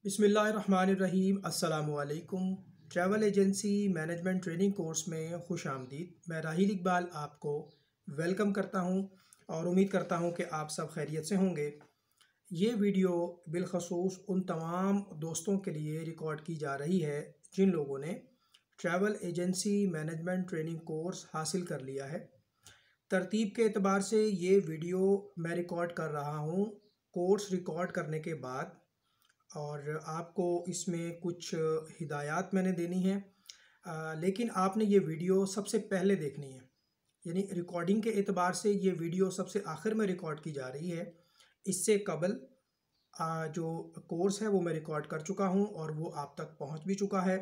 बिस्मिल्लाहिर्रहमानिर्रहीम अस्सलामुअलैकुम। Travel agency management training course में खुश आमदीद। मैं राहिल इकबाल आपको वेलकम करता हूं और उम्मीद करता हूं कि आप सब खैरियत से होंगे। ये वीडियो बिलखसूस उन तमाम दोस्तों के लिए रिकॉर्ड की जा रही है जिन लोगों ने travel agency management training course हासिल कर लिया है। तरतीब के एतबार से ये वीडियो मैं रिकॉर्ड कर रहा हूँ कोर्स रिकॉर्ड करने के बाद, और आपको इसमें कुछ हिदायत मैंने देनी है। लेकिन आपने ये वीडियो सबसे पहले देखनी है, यानी रिकॉर्डिंग के एतबार से ये वीडियो सबसे आखिर में रिकॉर्ड की जा रही है। इससे कबल जो कोर्स है वो मैं रिकॉर्ड कर चुका हूँ और वो आप तक पहुँच भी चुका है,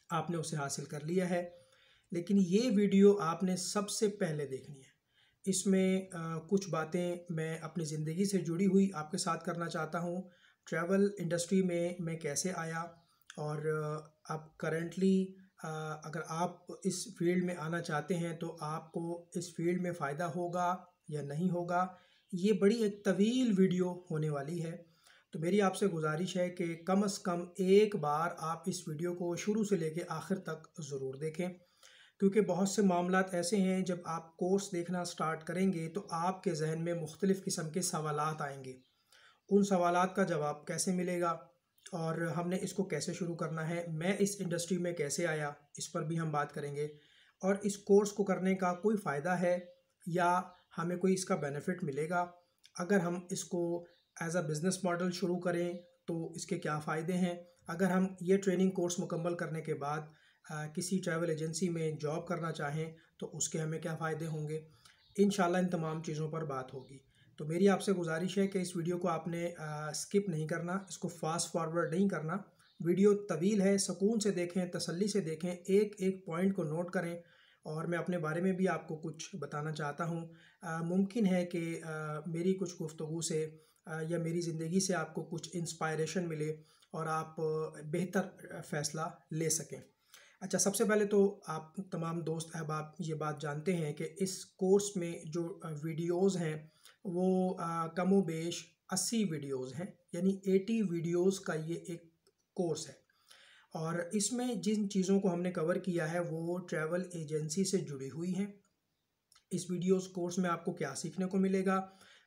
आपने उसे हासिल कर लिया है। लेकिन ये वीडियो आपने सबसे पहले देखनी है। इसमें कुछ बातें मैं अपनी ज़िंदगी से जुड़ी हुई आपके साथ करना चाहता हूँ। ट्रैवल इंडस्ट्री में मैं कैसे आया, और अब करंटली अगर आप इस फील्ड में आना चाहते हैं तो आपको इस फील्ड में फ़ायदा होगा या नहीं होगा। ये बड़ी एक तवील वीडियो होने वाली है, तो मेरी आपसे गुजारिश है कि कम से कम एक बार आप इस वीडियो को शुरू से लेकर आखिर तक ज़रूर देखें, क्योंकि बहुत से मामलात ऐसे हैं जब आप कोर्स देखना स्टार्ट करेंगे तो आपके जहन में मुख्तलिफ़ किस्म के सवालात आएंगे। उन सवालात का जवाब कैसे मिलेगा और हमने इसको कैसे शुरू करना है, मैं इस इंडस्ट्री में कैसे आया, इस पर भी हम बात करेंगे। और इस कोर्स को करने का कोई फ़ायदा है या हमें कोई इसका बेनिफिट मिलेगा। अगर हम इसको एज अ बिज़नेस मॉडल शुरू करें तो इसके क्या फ़ायदे हैं। अगर हम ये ट्रेनिंग कोर्स मुकम्मल करने के बाद किसी ट्रैवल एजेंसी में जॉब करना चाहें तो उसके हमें क्या फ़ायदे होंगे, इंशाल्लाह इन तमाम चीज़ों पर बात होगी। तो मेरी आपसे गुजारिश है कि इस वीडियो को आपने स्किप नहीं करना, इसको फास्ट फॉरवर्ड नहीं करना। वीडियो तवील है, सुकून से देखें, तसल्ली से देखें, एक एक पॉइंट को नोट करें। और मैं अपने बारे में भी आपको कुछ बताना चाहता हूँ। मुमकिन है कि मेरी कुछ गुफ्तगू से या मेरी ज़िंदगी से आपको कुछ इंस्पायरेशन मिले और आप बेहतर फ़ैसला ले सकें। अच्छा, सबसे पहले तो आप तमाम दोस्त अहबाब ये बात जानते हैं कि इस कोर्स में जो वीडियोज़ हैं वो कमो बेश 80 वीडियोज़ हैं, यानी 80 वीडियोज़ का ये एक कोर्स है। और इसमें जिन चीज़ों को हमने कवर किया है वो ट्रैवल एजेंसी से जुड़ी हुई हैं। इस वीडियोस कोर्स में आपको क्या सीखने को मिलेगा,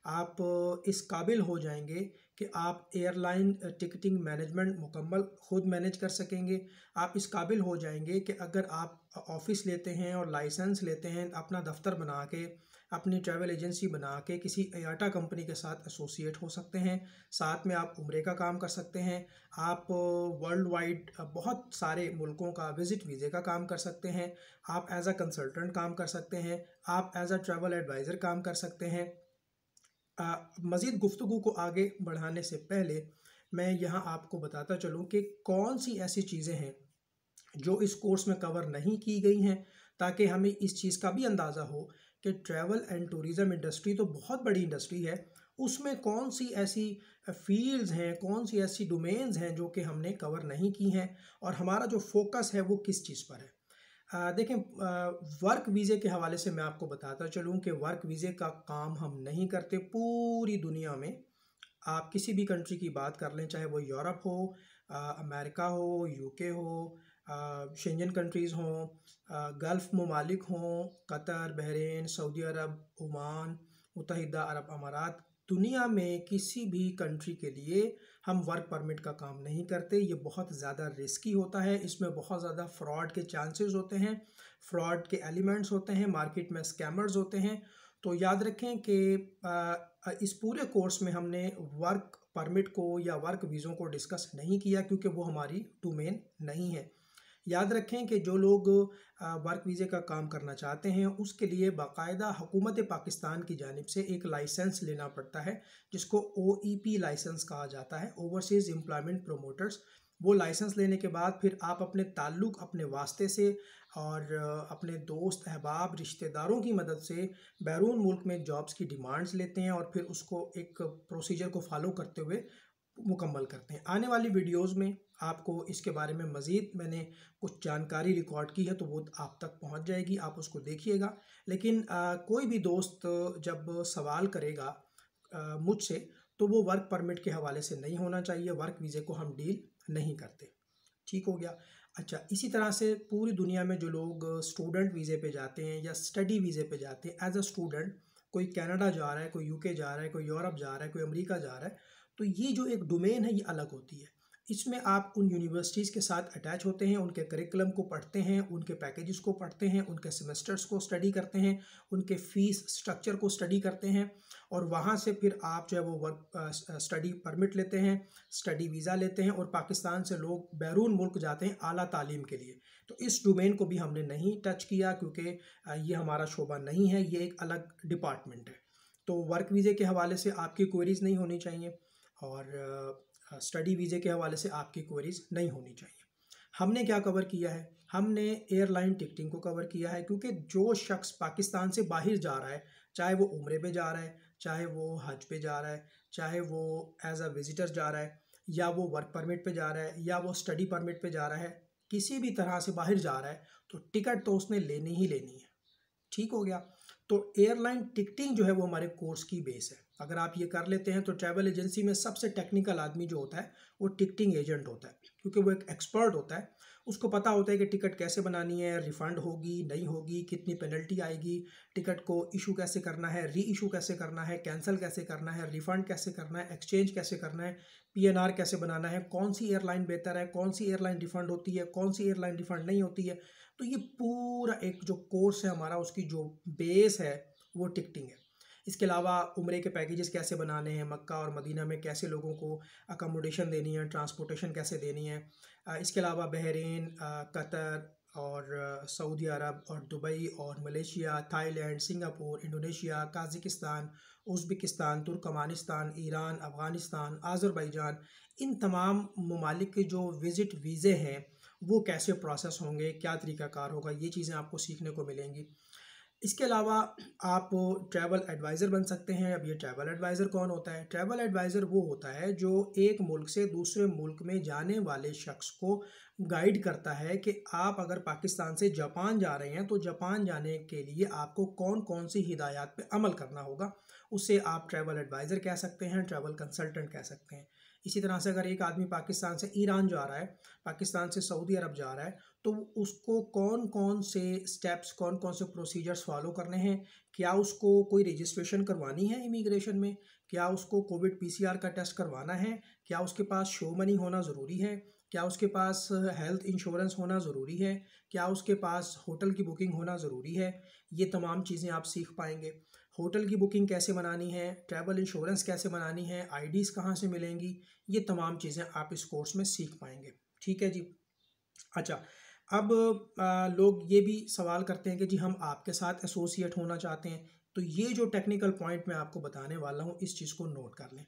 आप इस काबिल हो जाएंगे कि आप एयरलाइन टिकटिंग मैनेजमेंट मुकम्मल ख़ुद मैनेज कर सकेंगे। आप इस काबिल हो जाएंगे कि अगर आप ऑफ़िस लेते हैं और लाइसेंस लेते हैं, अपना दफ्तर बना के, अपनी ट्रैवल एजेंसी बना के किसी IATA कंपनी के साथ एसोसिएट हो सकते हैं। साथ में आप उम्रे का काम कर सकते हैं। आप वर्ल्ड वाइड बहुत सारे मुल्कों का विज़िट वीज़े का काम कर सकते हैं। आप एज अ कंसल्टेंट काम कर सकते हैं। आप एज अ ट्रैवल एडवाइज़र काम कर सकते हैं। मज़ीद गुफ्तगू को आगे बढ़ाने से पहले मैं यहाँ आपको बताता चलूँ कि कौन सी ऐसी चीज़ें हैं जो इस कोर्स में कवर नहीं की गई हैं, ताकि हमें इस चीज़ का भी अंदाज़ा हो कि ट्रैवल एंड टूरिज़म इंडस्ट्री तो बहुत बड़ी इंडस्ट्री है, उसमें कौन सी ऐसी फील्ड्स हैं, कौन सी ऐसी डोमेन्स हैं जो कि हमने कवर नहीं की हैं, और हमारा जो फोकस है वो किस चीज़ पर है। देखें, वर्क वीज़े के हवाले से मैं आपको बताता चलूँ कि वर्क वीज़े का काम हम नहीं करते पूरी दुनिया में। आप किसी भी कंट्री की बात कर लें, चाहे वो यूरोप हो, अमेरिका हो, यूके हो, शेंजन कंट्रीज़ हों, गल्फ़ ममालिक हों, कतर, बहरीन, सऊदी अरब, ओमान, मुत्तहिदा अरब अमारात, दुनिया में किसी भी कंट्री के लिए हम वर्क परमिट का काम नहीं करते। ये बहुत ज़्यादा रिस्की होता है, इसमें बहुत ज़्यादा फ्रॉड के चांसेस होते हैं, फ्रॉड के एलिमेंट्स होते हैं, मार्केट में स्कैमर्स होते हैं। तो याद रखें कि इस पूरे कोर्स में हमने वर्क परमिट को या वर्क वीज़ों को डिस्कस नहीं किया, क्योंकि वो हमारी डोमेन नहीं है। याद रखें कि जो लोग वर्क वीज़े का काम करना चाहते हैं उसके लिए बाकायदा हुकूमत पाकिस्तान की जानिब से एक लाइसेंस लेना पड़ता है, जिसको OEP लाइसेंस कहा जाता है, ओवरसीज़ एम्प्लॉयमेंट प्रोमोटर्स। वो लाइसेंस लेने के बाद फिर आप अपने ताल्लुक़, अपने वास्ते से और अपने दोस्त अहबाब रिश्तेदारों की मदद से बैरून मुल्क में जॉब्स की डिमांड्स लेते हैं और फिर उसको एक प्रोसीजर को फॉलो करते हुए मुकम्मल करते हैं। आने वाली वीडियोज़ में आपको इसके बारे में मज़ीद मैंने कुछ जानकारी रिकॉर्ड की है, तो वो आप तक पहुंच जाएगी, आप उसको देखिएगा। लेकिन कोई भी दोस्त जब सवाल करेगा मुझसे, तो वो वर्क परमिट के हवाले से नहीं होना चाहिए, वर्क वीज़े को हम डील नहीं करते। ठीक हो गया। अच्छा, इसी तरह से पूरी दुनिया में जो लोग स्टूडेंट वीज़े पे जाते हैं या स्टडी वीज़े पे जाते हैं एज अ स्टूडेंट, कोई कनाडा जा रहा है, कोई यूके जा रहा है, कोई यूरोप जा रहा है, कोई अमेरिका जा रहा है, तो ये जो एक डोमेन है ये अलग होती है। इसमें आप उन यूनिवर्सिटीज़ के साथ अटैच होते हैं, उनके करिकुलम को पढ़ते हैं, उनके पैकेजेस को पढ़ते हैं, उनके सेमेस्टर्स को स्टडी करते हैं, उनके फ़ीस स्ट्रक्चर को स्टडी करते हैं, और वहाँ से फिर आप जो है वो वर्क स्टडी परमिट लेते हैं, स्टडी वीज़ा लेते हैं, और पाकिस्तान से लोग बैरून मुल्क जाते हैं आला तालीम के लिए। तो इस डोमेन को भी हमने नहीं टच किया क्योंकि ये हमारा शोबा नहीं है, ये एक अलग डिपार्टमेंट है। तो वर्क वीज़े के हवाले से आपकी क्वेरीज़ नहीं होनी चाहिए, और स्टडी वीज़े के हवाले से आपकी क्वेरीज़ नहीं होनी चाहिए। हमने क्या कवर किया है? हमने एयरलाइन टिकटिंग को कवर किया है, क्योंकि जो शख्स पाकिस्तान से बाहर जा रहा है, चाहे वो उम्रे पे जा रहा है, चाहे वो हज पे जा रहा है, चाहे वो एज अ विजिटर जा रहा है, या वो वर्क परमिट पे जा रहा है, या वो स्टडी परमिट पे जा रहा है, किसी भी तरह से बाहर जा रहा है, तो टिकट तो उसने लेनी ही लेनी है। ठीक हो गया। तो एयरलाइन टिकटिंग जो है वो हमारे कोर्स की बेस है। अगर आप ये कर लेते हैं तो ट्रैवल एजेंसी में सबसे टेक्निकल आदमी जो होता है वो टिकटिंग एजेंट होता है, क्योंकि वो एक एक्सपर्ट होता है। उसको पता होता है कि टिकट कैसे बनानी है, रिफ़ंड होगी नहीं होगी, कितनी पेनल्टी आएगी, टिकट को इशू कैसे करना है, री इशू कैसे करना है, कैंसिल कैसे करना है, रिफ़ंड कैसे करना है, एक्सचेंज कैसे करना है, पीएनआर कैसे बनाना है, कौन सी एयरलाइन बेहतर है, कौन सी एयरलाइन रिफ़ंड होती है, कौन सी एयरलाइन रिफ़ंड नहीं होती है। तो ये पूरा एक जो कोर्स है हमारा, उसकी जो बेस है वो टिकटिंग है। इसके अलावा उम्रे के पैकेजेस कैसे बनाने हैं, मक्का और मदीना में कैसे लोगों को अकोमोडेशन देनी है, ट्रांसपोर्टेशन कैसे देनी है। इसके अलावा बहरीन, कतर और सऊदी अरब और दुबई और Malaysia, Thailand, Singapore, Indonesia, Kazakhstan, Uzbekistan, Turkmenistan, Iran, Afghanistan, Azerbaijan, इन तमाम ममालिक के जो विज़िट वीज़े हैं वो कैसे प्रोसेस होंगे, क्या तरीक़ाकार होगा, ये चीज़ें आपको सीखने को मिलेंगी। इसके अलावा आप ट्रैवल एडवाइज़र बन सकते हैं। अब ये ट्रैवल एडवाइज़र कौन होता है? ट्रैवल एडवाइज़र वो होता है जो एक मुल्क से दूसरे मुल्क में जाने वाले शख्स को गाइड करता है कि आप अगर पाकिस्तान से जापान जा रहे हैं तो जापान जाने के लिए आपको कौन कौन सी हिदायत पे अमल करना होगा। उसे आप ट्रैवल एडवाइज़र कह सकते हैं, ट्रैवल कंसल्टेंट कह सकते हैं। इसी तरह से अगर एक आदमी पाकिस्तान से ईरान जा रहा है, पाकिस्तान से सऊदी अरब जा रहा है, तो उसको कौन कौन से स्टेप्स, कौन कौन से प्रोसीजर्स फॉलो करने हैं, क्या उसको कोई रजिस्ट्रेशन करवानी है इमिग्रेशन में, क्या उसको कोविड पीसीआर का टेस्ट करवाना है, क्या उसके पास शो मनी होना ज़रूरी है, क्या उसके पास हेल्थ इंश्योरेंस होना ज़रूरी है, क्या उसके पास होटल की बुकिंग होना ज़रूरी है। ये तमाम चीज़ें आप सीख पाएंगे। होटल की बुकिंग कैसे बनानी है, ट्रैवल इंश्योरेंस कैसे बनानी है, आईडीज़ कहाँ से मिलेंगी, ये तमाम चीज़ें आप इस कोर्स में सीख पाएंगे। ठीक है जी। अच्छा, अब लोग ये भी सवाल करते हैं कि जी हम आपके साथ एसोसिएट होना चाहते हैं, तो ये जो टेक्निकल पॉइंट मैं आपको बताने वाला हूँ इस चीज़ को नोट कर लें।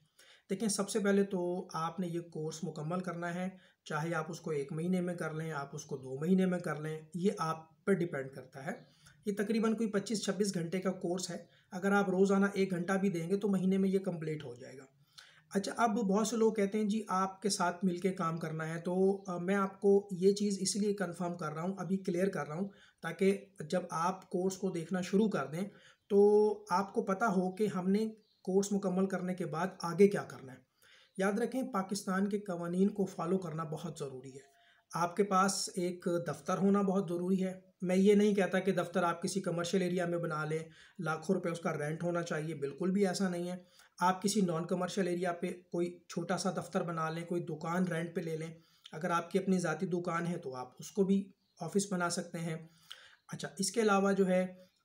देखें, सबसे पहले तो आपने ये कोर्स मुकम्मल करना है, चाहे आप उसको 1 महीने में कर लें, आप उसको 2 महीने में कर लें, ये आप पर डिपेंड करता है। ये तकरीबन कोई 25-26 घंटे का कोर्स है। अगर आप रोज़ाना 1 घंटा भी देंगे तो महीने में ये कंप्लीट हो जाएगा। अच्छा, अब बहुत से लोग कहते हैं जी आपके साथ मिलके काम करना है, तो मैं आपको ये चीज़ इसलिए कंफर्म कर रहा हूँ, अभी क्लियर कर रहा हूँ, ताकि जब आप कोर्स को देखना शुरू कर दें तो आपको पता हो कि हमने कोर्स मुकम्मल करने के बाद आगे क्या करना है। याद रखें, पाकिस्तान के कवानीन को फॉलो करना बहुत ज़रूरी है। आपके पास एक दफ़्तर होना बहुत ज़रूरी है। मैं ये नहीं कहता कि दफ़्तर आप किसी कमर्शियल एरिया में बना लें, लाखों रुपए उसका रेंट होना चाहिए, बिल्कुल भी ऐसा नहीं है। आप किसी नॉन कमर्शियल एरिया पे कोई छोटा सा दफ़्तर बना लें, कोई दुकान रेंट पे ले लें। अगर आपकी अपनी ज़ाती दुकान है तो आप उसको भी ऑफ़िस बना सकते हैं। अच्छा, इसके अलावा जो है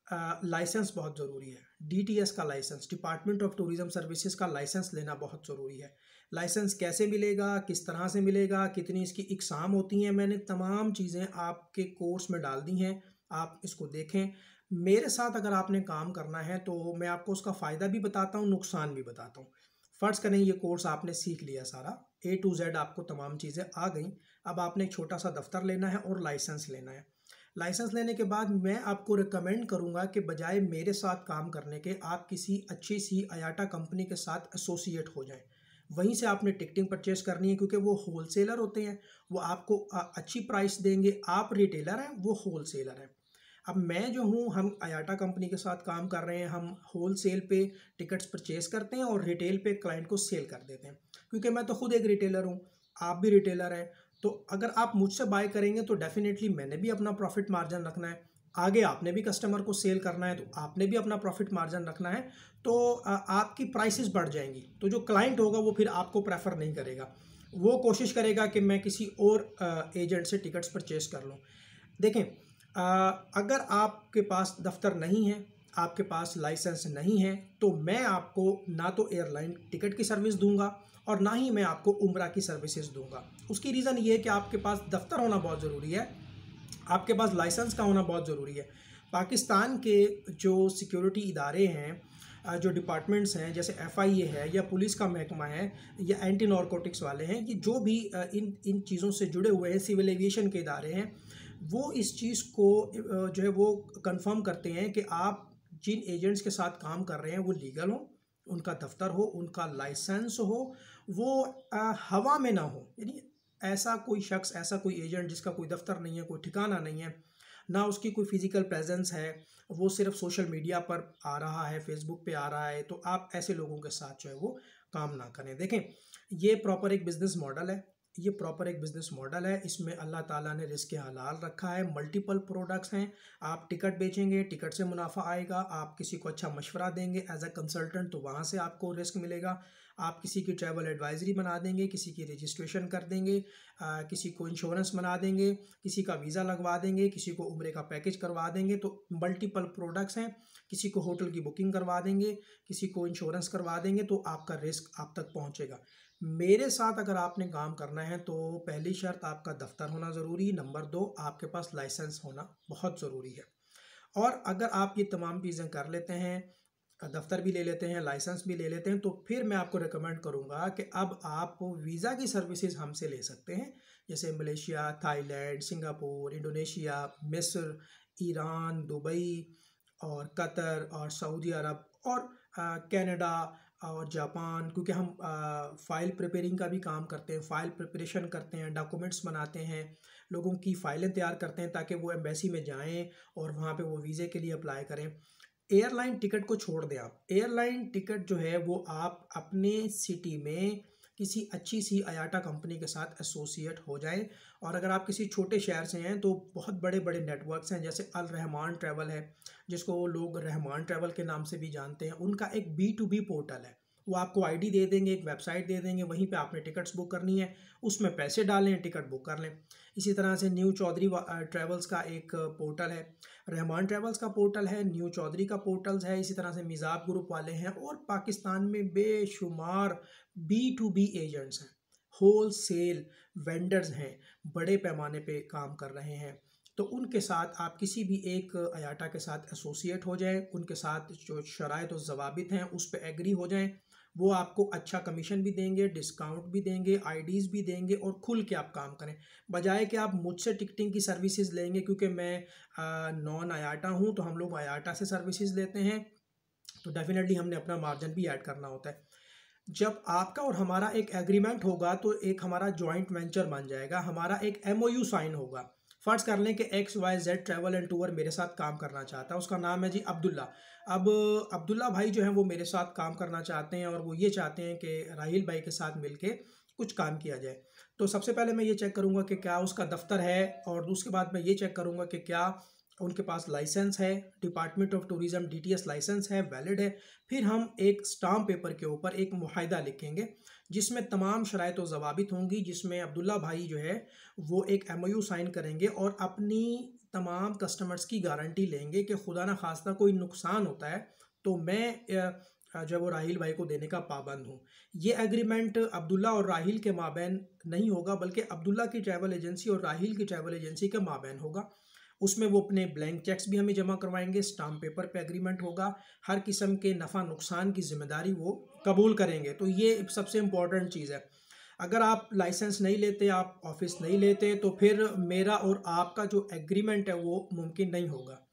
लाइसेंस बहुत ज़रूरी है। डीटीएस का license, department of tourism services का लाइसेंस लेना बहुत ज़रूरी है। लाइसेंस कैसे मिलेगा, किस तरह से मिलेगा, कितनी इसकी इकसाम होती हैं, मैंने तमाम चीज़ें आपके कोर्स में डाल दी हैं, आप इसको देखें। मेरे साथ अगर आपने काम करना है तो मैं आपको उसका फ़ायदा भी बताता हूँ, नुकसान भी बताता हूँ। फ़र्ज़ करें ये कोर्स आपने सीख लिया सारा, ए टू जेड आपको तमाम चीज़ें आ गई। अब आपने एक छोटा सा दफ्तर लेना है और लाइसेंस लेना है। लाइसेंस लेने के बाद मैं आपको रिकमेंड करूंगा कि बजाय मेरे साथ काम करने के आप किसी अच्छी सी आयाटा कंपनी के साथ एसोसिएट हो जाएं। वहीं से आपने टिकटिंग परचेज करनी है, क्योंकि वो होलसेलर होते हैं, वो आपको अच्छी प्राइस देंगे। आप रिटेलर हैं, वो होलसेलर हैं। अब मैं जो हूँ, हम आयाटा कंपनी के साथ काम कर रहे हैं, हम होल सेल पे टिकट्स परचेज करते हैं और रिटेल पे क्लाइंट को सेल कर देते हैं। क्योंकि मैं तो खुद एक रिटेलर हूँ, आप भी रिटेलर हैं, तो अगर आप मुझसे बाय करेंगे तो डेफिनेटली मैंने भी अपना प्रॉफिट मार्जिन रखना है, आगे आपने भी कस्टमर को सेल करना है तो आपने भी अपना प्रॉफिट मार्जिन रखना है। तो आपकी प्राइसेस बढ़ जाएंगी, तो जो क्लाइंट होगा वो फिर आपको प्रेफर नहीं करेगा, वो कोशिश करेगा कि मैं किसी और एजेंट से टिकट्स परचेज कर लूँ। देखें, अगर आपके पास दफ्तर नहीं है, आपके पास लाइसेंस नहीं है, तो मैं आपको ना तो एयरलाइन टिकट की सर्विस दूंगा और ना ही मैं आपको उम्रा की सर्विसेज दूंगा। उसकी रीज़न ये है कि आपके पास दफ्तर होना बहुत ज़रूरी है, आपके पास लाइसेंस का होना बहुत ज़रूरी है। पाकिस्तान के जो सिक्योरिटी इदारे हैं, जो डिपार्टमेंट्स हैं, जैसे FIA है या पुलिस का महकमा है या एंटी नारकोटिक्स वाले हैं, कि जो भी इन चीज़ों से जुड़े हुए हैं, सिविल एविएशन के इदारे हैं, वो इस चीज़ को जो है वो कंफर्म करते हैं कि आप जिन एजेंट्स के साथ काम कर रहे हैं वो लीगल हो, उनका दफ्तर हो, उनका लाइसेंस हो, वो हवा में ना हो। यानी ऐसा कोई शख्स, ऐसा कोई एजेंट जिसका कोई दफ्तर नहीं है, कोई ठिकाना नहीं है, ना उसकी कोई फिजिकल प्रेजेंस है, वो सिर्फ सोशल मीडिया पर आ रहा है, फेसबुक पे आ रहा है, तो आप ऐसे लोगों के साथ जो है वो काम ना करें। देखें, ये प्रॉपर एक बिजनेस मॉडल है, ये प्रॉपर एक बिजनेस मॉडल है। इसमें अल्लाह ताला ने रिस्क हलाल रखा है, मल्टीपल प्रोडक्ट्स हैं। आप टिकट बेचेंगे, टिकट से मुनाफा आएगा, आप किसी को अच्छा मशवरा देंगे एज अ कंसल्टेंट, तो वहाँ से आपको रिस्क मिलेगा। आप किसी की ट्रैवल एडवाइजरी बना देंगे, किसी की रजिस्ट्रेशन कर देंगे, किसी को इंश्योरेंस बना देंगे, किसी का वीज़ा लगवा देंगे, किसी को उम्रे का पैकेज करवा देंगे, तो मल्टीपल प्रोडक्ट्स हैं। किसी को होटल की बुकिंग करवा देंगे, किसी को इंश्योरेंस करवा देंगे, तो आपका रिस्क आप तक पहुंचेगा। मेरे साथ अगर आपने काम करना है तो पहली शर्त आपका दफ्तर होना ज़रूरी, नंबर 2 आपके पास लाइसेंस होना बहुत ज़रूरी है। और अगर आप ये तमाम चीज़ें कर लेते हैं, दफ्तर भी ले लेते हैं, लाइसेंस भी ले लेते हैं, तो फिर मैं आपको रिकमेंड करूंगा कि अब आप वीज़ा की सर्विसेज हमसे ले सकते हैं। जैसे मलेशिया, थाईलैंड, सिंगापुर, इंडोनेशिया, मिस्र, ईरान, दुबई और कतर और सऊदी अरब और कनाडा और जापान, क्योंकि हम फ़ाइल प्रिपेयरिंग का भी काम करते हैं, फ़ाइल प्रिपरेशन करते हैं, डॉक्यूमेंट्स बनाते हैं, लोगों की फ़ाइलें तैयार करते हैं ताकि वो एम्बेसी में जाएं और वहाँ पे वो वीज़े के लिए अप्लाई करें। एयरलाइन टिकट को छोड़ दें आप, एयरलाइन टिकट जो है वो आप अपने सिटी में किसी अच्छी सी आयाटा कंपनी के साथ एसोसिएट हो जाएं। और अगर आप किसी छोटे शहर से हैं तो बहुत बड़े बड़े नेटवर्क्स हैं, जैसे अल रहमान ट्रैवल है, जिसको लोग रहमान ट्रैवल के नाम से भी जानते हैं। उनका एक B2B पोर्टल है, वो आपको ID दे देंगे, एक वेबसाइट दे देंगे, वहीं पे आपने टिकट्स बुक करनी है, उसमें पैसे डालें, टिकट बुक कर लें। इसी तरह से न्यू चौधरी ट्रैवल्स का एक पोर्टल है, रहमान ट्रैवल्स का पोर्टल है, न्यू चौधरी का पोर्टल्स है, इसी तरह से मिजाब ग्रुप वाले हैं, और पाकिस्तान में बेशुमार B2B एजेंट्स हैं, होल सेल वेंडर्स हैं, बड़े पैमाने पे काम कर रहे हैं। तो उनके साथ आप किसी भी एक आयाटा के साथ एसोसिएट हो जाएं, उनके साथ जो शराइत और ज़वाबित हैं उस पर एग्री हो जाएं, वो आपको अच्छा कमीशन भी देंगे, डिस्काउंट भी देंगे, IDs भी देंगे, और खुल के आप काम करें, बजाय कि आप मुझसे टिकटिंग की सर्विसेज लेंगे। क्योंकि मैं नॉन आयाटा हूँ, तो हम लोग आयाटा से सर्विसेज लेते हैं, तो डेफिनेटली हमने अपना मार्जिन भी ऐड करना होता है। जब आपका और हमारा एक एग्रीमेंट होगा तो एक हमारा जॉइंट वेंचर बन जाएगा, हमारा एक MOU साइन होगा। फर्ज कर लें कि XYZ ट्रैवल एंड टूर मेरे साथ काम करना चाहता है, उसका नाम है जी अब्दुल्ला। अब अब्दुल्ला भाई जो हैं वो मेरे साथ काम करना चाहते हैं और वो ये चाहते हैं कि राहिल भाई के साथ मिलके कुछ काम किया जाए। तो सबसे पहले मैं ये चेक करूँगा कि क्या उसका दफ्तर है, और उसके बाद मैं ये चेक करूँगा कि क्या उनके पास लाइसेंस है, department of tourism DTS license है, वैलिड है। फिर हम एक स्टाम्प पेपर के ऊपर एक मुआहिदा लिखेंगे जिसमें तमाम शराइत व ज़वाबित होंगी, जिसमें अब्दुल्ला भाई जो है वो एक MOU साइन करेंगे और अपनी तमाम कस्टमर्स की गारंटी लेंगे कि खुदा ना खास्ता कोई नुकसान होता है तो मैं जो वो राहिल भाई को देने का पाबंद हूँ। ये एग्रीमेंट अब्दुल्ला और राहिल के माबैन नहीं होगा, बल्कि अब्दुल्ला की ट्रैवल एजेंसी और राहिल की ट्रैवल एजेंसी के माबैन होगा। उसमें वो अपने ब्लैंक चेक्स भी हमें जमा करवाएंगे, स्टाम्प पेपर पे एग्रीमेंट होगा, हर किस्म के नफ़ा नुकसान की जिम्मेदारी वो कबूल करेंगे। तो ये सबसे इम्पॉर्टेंट चीज़ है। अगर आप लाइसेंस नहीं लेते, आप ऑफिस नहीं लेते, तो फिर मेरा और आपका जो एग्रीमेंट है वो मुमकिन नहीं होगा।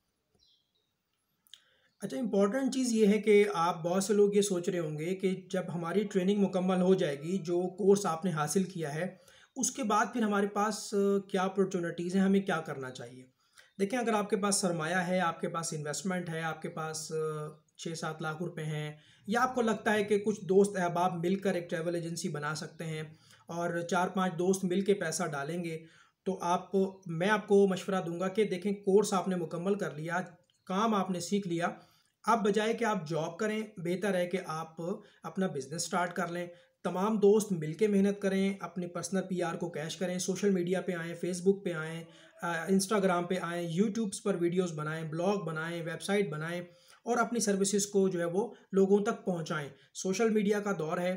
अच्छा, इम्पॉर्टेंट चीज़ ये है कि आप बहुत से लोग ये सोच रहे होंगे कि जब हमारी ट्रेनिंग मुकम्मल हो जाएगी, जो कोर्स आपने हासिल किया है, उसके बाद फिर हमारे पास क्या अपॉर्चुनिटीज़ हैं, हमें क्या करना चाहिए। देखिए, अगर आपके पास सरमाया है, आपके पास इन्वेस्टमेंट है, आपके पास 6-7 लाख रुपए हैं, या आपको लगता है कि कुछ दोस्त अहबाब मिलकर एक ट्रैवल एजेंसी बना सकते हैं और 4-5 दोस्त मिल के पैसा डालेंगे, तो मैं आपको मशवरा दूंगा कि देखें, कोर्स आपने मुकम्मल कर लिया, काम आपने सीख लिया। अब बजाय कि आप जॉब करें, बेहतर है कि आप अपना बिजनेस स्टार्ट कर लें। तमाम दोस्त मिलके मेहनत करें, अपनी पर्सनल पीआर को कैश करें, सोशल मीडिया पे आएँ, फेसबुक पे आएँ, इंस्टाग्राम पे आएँ, यूट्यूब्स पर वीडियोस बनाएँ, ब्लॉग बनाएँ, वेबसाइट बनाएँ और अपनी सर्विसेज को जो है वो लोगों तक पहुंचाएं। सोशल मीडिया का दौर है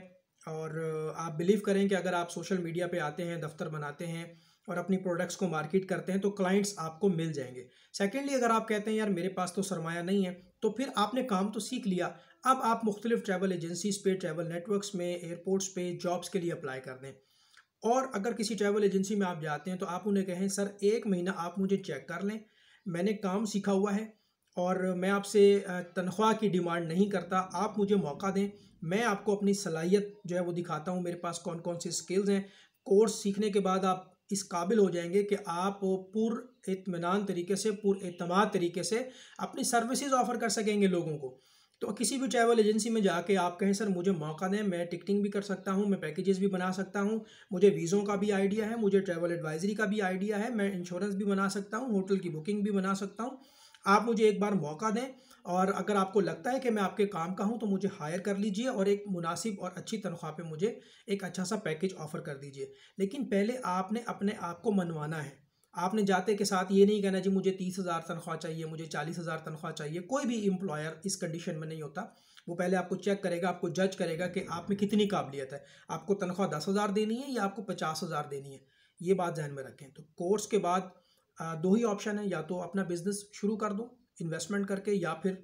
और आप बिलीव करें कि अगर आप सोशल मीडिया पे आते हैं, दफ्तर बनाते हैं और अपनी प्रोडक्ट्स को मार्केट करते हैं तो क्लाइंट्स आपको मिल जाएंगे। सेकेंडली, अगर आप कहते हैं यार मेरे पास तो सरमाया नहीं है, तो फिर आपने काम तो सीख लिया, अब आप मुख्तलिफ ट्रैवल एजेंसीज पे, ट्रैवल नेटवर्क्स में, एयरपोर्ट्स पे जॉब्स के लिए अप्लाई कर दें। और अगर किसी ट्रैवल एजेंसी में आप जाते हैं तो आप उन्हें कहें सर 1 महीना आप मुझे चेक कर लें, मैंने काम सीखा हुआ है और मैं आपसे तनख्वाह की डिमांड नहीं करता, आप मुझे मौका दें, मैं आपको अपनी सलाहियत जो है वो दिखाता हूँ, मेरे पास कौन कौन सी स्किल्स हैं। कोर्स सीखने के बाद आप इस काबिल हो जाएंगे कि आप पुरइत्मीनान तरीके से, पुरएतमाद तरीके से अपनी सर्विसेज ऑफर कर सकेंगे लोगों को। तो किसी भी ट्रैवल एजेंसी में जाके आप कहें सर मुझे मौका दें, मैं टिकटिंग भी कर सकता हूँ, मैं पैकेजेस भी बना सकता हूँ, मुझे वीज़ों का भी आइडिया है, मुझे ट्रैवल एडवाइजरी का भी आइडिया है, मैं इंश्योरेंस भी बना सकता हूँ, होटल की बुकिंग भी बना सकता हूँ। आप मुझे एक बार मौका दें और अगर आपको लगता है कि मैं आपके काम का हूँ तो मुझे हायर कर लीजिए और एक मुनासिब और अच्छी तनख्वाह पे मुझे एक अच्छा सा पैकेज ऑफर कर दीजिए। लेकिन पहले आपने अपने आप को मनवाना है। आपने जाते के साथ ये नहीं कहना जी मुझे 30,000 तनख्वाह चाहिए, मुझे 40,000 तनख्वाह चाहिए। कोई भी एम्प्लॉयर इस कंडीशन में नहीं होता। वो पहले आपको चेक करेगा, आपको जज करेगा कि आप में कितनी काबिलियत है। आपको तनख्वाह 10,000 देनी है या आपको 50,000 देनी है, ये बात ध्यान में रखें। तो कोर्स के बाद दो ही ऑप्शन है, या तो अपना बिजनेस शुरू कर दो इन्वेस्टमेंट करके, या फिर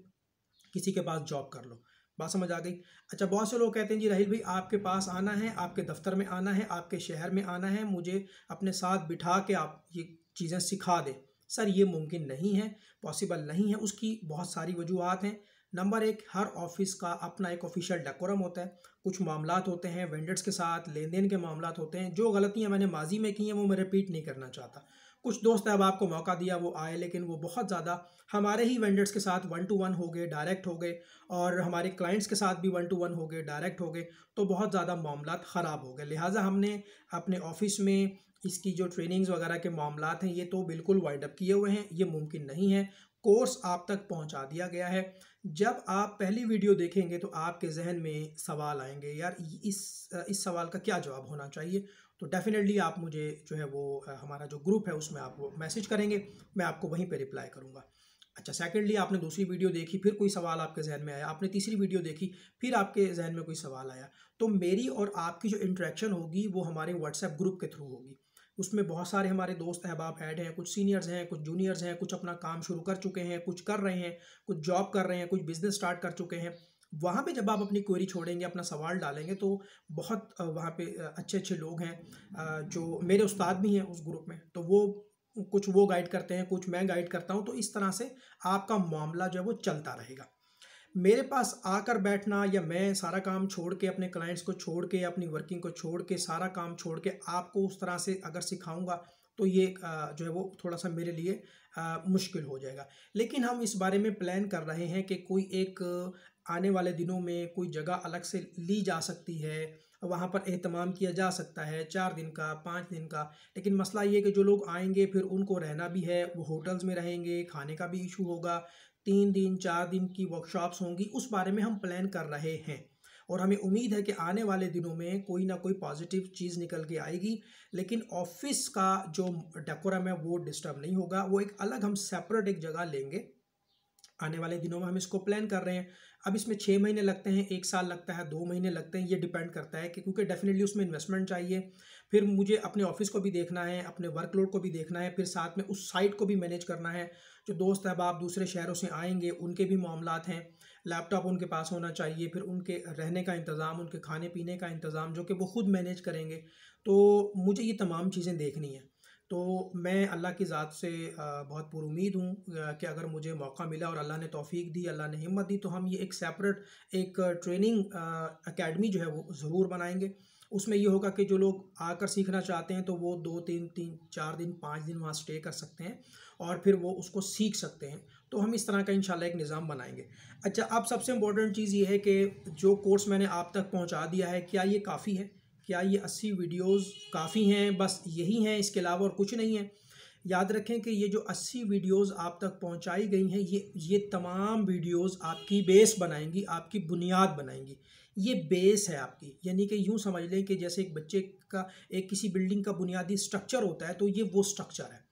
किसी के पास जॉब कर लो। बात समझ आ गई? अच्छा, बहुत से लोग कहते हैं जी राहिल भाई आपके पास आना है, आपके दफ्तर में आना है, आपके शहर में आना है, मुझे अपने साथ बिठा के आप ये चीज़ें सिखा दें। सर ये मुमकिन नहीं है, पॉसिबल नहीं है। उसकी बहुत सारी वजूहत हैं। नंबर एक, हर ऑफिस का अपना एक ऑफिशियल डेकोरम होता है। कुछ मामलात होते हैं वेंडर्स के साथ, लेन देन के मामलात होते हैं। जो गलतियां मैंने माजी में की हैं वो मैं रिपीट नहीं करना चाहता। कुछ दोस्त अब आपको मौका दिया, वो आए, लेकिन वो बहुत ज़्यादा हमारे ही वेंडर्स के साथ 1 to 1 हो गए, डायरेक्ट हो गए, और हमारे क्लाइंट्स के साथ भी 1 to 1 हो गए, डायरेक्ट हो गए, तो बहुत ज़्यादा मामलात ख़राब हो गए। लिहाजा हमने अपने ऑफिस में इसकी जो ट्रेनिंग्स वगैरह के मामलात हैं ये तो बिल्कुल वाइंड अप किए हुए हैं, ये मुमकिन नहीं है। कोर्स आप तक पहुंचा दिया गया है। जब आप पहली वीडियो देखेंगे तो आपके जहन में सवाल आएंगे, यार इस सवाल का क्या जवाब होना चाहिए। तो डेफिनेटली आप मुझे जो है वो हमारा जो ग्रुप है उसमें आप वो मैसेज करेंगे, मैं आपको वहीं पे रिप्लाई करूँगा। अच्छा, सेकेंडली, आपने दूसरी वीडियो देखी, फिर कोई सवाल आपके जहन में आया, आपने तीसरी वीडियो देखी, फिर आपके जहन में कोई सवाल आया, तो मेरी और आपकी जो इंटरेक्शन होगी वो हमारे व्हाट्सएप ग्रुप के थ्रू होगी। उसमें बहुत सारे हमारे दोस्त अहबाब ऐड हैं, कुछ सीनियर्स हैं, कुछ जूनियर्स हैं, कुछ अपना काम शुरू कर चुके हैं, कुछ कर रहे हैं, कुछ जॉब कर रहे हैं, कुछ बिजनेस स्टार्ट कर चुके हैं। वहाँ पे जब आप अपनी क्वेरी छोड़ेंगे, अपना सवाल डालेंगे, तो बहुत वहाँ पे अच्छे अच्छे लोग हैं, जो मेरे उस्ताद भी हैं उस ग्रुप में, तो वो कुछ वो गाइड करते हैं, कुछ मैं गाइड करता हूँ। तो इस तरह से आपका मामला जो है वो चलता रहेगा। मेरे पास आकर बैठना या मैं सारा काम छोड़ के, अपने क्लाइंट्स को छोड़ के, अपनी वर्किंग को छोड़ के, सारा काम छोड़ के आपको उस तरह से अगर सिखाऊंगा तो ये जो है वो थोड़ा सा मेरे लिए मुश्किल हो जाएगा। लेकिन हम इस बारे में प्लान कर रहे हैं कि कोई एक आने वाले दिनों में कोई जगह अलग से ली जा सकती है, वहाँ पर एहतमाम किया जा सकता है 4 दिन का, 5 दिन का। लेकिन मसला ये है कि जो लोग आएंगे फिर उनको रहना भी है, वो होटल्स में रहेंगे, खाने का भी इशू होगा, 3 दिन 4 दिन की वर्कशॉप्स होंगी, उस बारे में हम प्लान कर रहे हैं। और हमें उम्मीद है कि आने वाले दिनों में कोई ना कोई पॉजिटिव चीज़ निकल के आएगी। लेकिन ऑफिस का जो डेकोरम है वो डिस्टर्ब नहीं होगा, वो एक अलग हम सेपरेट एक जगह लेंगे। आने वाले दिनों में हम इसको प्लान कर रहे हैं। अब इसमें 6 महीने लगते हैं, 1 साल लगता है, 2 महीने लगते हैं, ये डिपेंड करता है कि क्योंकि डेफिनेटली उसमें इन्वेस्टमेंट चाहिए। फिर मुझे अपने ऑफिस को भी देखना है, अपने वर्कलोड को भी देखना है, फिर साथ में उस साइट को भी मैनेज करना है। जो दोस्त अहबाब दूसरे शहरों से आएंगे उनके भी मामलात हैं, लैपटॉप उनके पास होना चाहिए, फिर उनके रहने का इंतज़ाम, उनके खाने पीने का इंतज़ाम जो कि वो खुद मैनेज करेंगे। तो मुझे ये तमाम चीज़ें देखनी है। तो मैं अल्लाह की ज़ात से बहुत पुरुमीद हूँ कि अगर मुझे मौका मिला और अल्लाह ने तौफ़ीक दी, अल्लाह ने हिम्मत दी, तो हम ये एक सेपरेट एक ट्रेनिंग एकेडमी जो है वो ज़रूर बनाएंगे। उसमें ये होगा कि जो लोग आकर सीखना चाहते हैं तो वो 2 3 3 4 दिन 5 दिन वहाँ स्टे कर सकते हैं और फिर वो उसको सीख सकते हैं। तो हम इस तरह का इंशाल्लाह एक निज़ाम बनाएंगे। अच्छा, अब सबसे इम्पोर्टेंट चीज़ ये है कि जो कोर्स मैंने आप तक पहुँचा दिया है, क्या ये काफ़ी है? क्या ये 80 वीडियोज़ काफ़ी हैं, बस यही हैं, इसके अलावा और कुछ नहीं है? याद रखें कि ये जो 80 वीडियोज़ आप तक पहुंचाई गई हैं, ये तमाम वीडियोज़ आपकी बेस बनाएंगी, आपकी बुनियाद बनाएंगी। ये बेस है आपकी, यानी कि यूँ समझ लें कि जैसे एक बच्चे का एक किसी बिल्डिंग का बुनियादी स्ट्रक्चर होता है, तो ये वो स्ट्रक्चर है।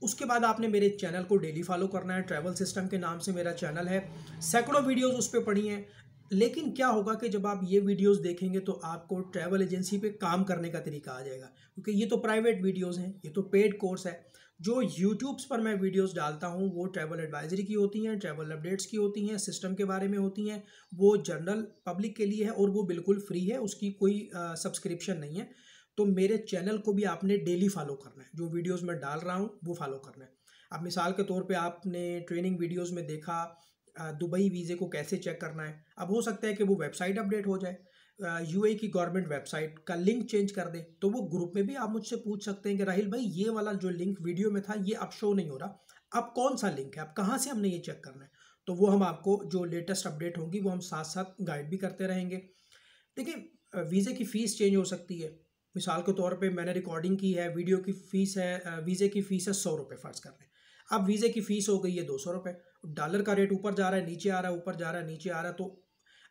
उसके बाद आपने मेरे चैनल को डेली फॉलो करना है। ट्रैवल सिस्टम के नाम से मेरा चैनल है, सैकड़ों वीडियोज़ उस पर पड़ी हैं। लेकिन क्या होगा कि जब आप ये वीडियोस देखेंगे तो आपको ट्रैवल एजेंसी पे काम करने का तरीका आ जाएगा, क्योंकि ये तो प्राइवेट वीडियोस हैं, ये तो पेड कोर्स है। जो यूट्यूब्स पर मैं वीडियोस डालता हूँ वो ट्रैवल एडवाइजरी की होती हैं, ट्रैवल अपडेट्स की होती हैं, सिस्टम के बारे में होती हैं। वो जनरल पब्लिक के लिए है और वो बिल्कुल फ्री है, उसकी कोई सब्सक्रिप्शन नहीं है। तो मेरे चैनल को भी आपने डेली फॉलो करना है, जो वीडियोज़ मैं डाल रहा हूँ वो फॉलो करना है। अब मिसाल के तौर पर आपने ट्रेनिंग वीडियोज़ में देखा दुबई वीज़े को कैसे चेक करना है। अब हो सकता है कि वो वेबसाइट अपडेट हो जाए, यूएई की गवर्नमेंट वेबसाइट का लिंक चेंज कर दे, तो वो ग्रुप में भी आप मुझसे पूछ सकते हैं कि राहिल भाई ये वाला जो लिंक वीडियो में था ये अब शो नहीं हो रहा, अब कौन सा लिंक है, अब कहाँ से हमने ये चेक करना है। तो वो हम आपको जो लेटेस्ट अपडेट होंगी वो हम साथ साथ गाइड भी करते रहेंगे। देखिए, वीज़े की फ़ीस चेंज हो सकती है। मिसाल के तौर पे मैंने रिकॉर्डिंग की है, वीडियो की फ़ीस है, वीज़े की फ़ीस है 100 रुपये फ़र्ज़ कर लें। अब वीज़े की फ़ीस हो गई है 200 रुपये। डॉलर का रेट ऊपर जा रहा है, नीचे आ रहा है, ऊपर जा रहा है, नीचे आ रहा है। तो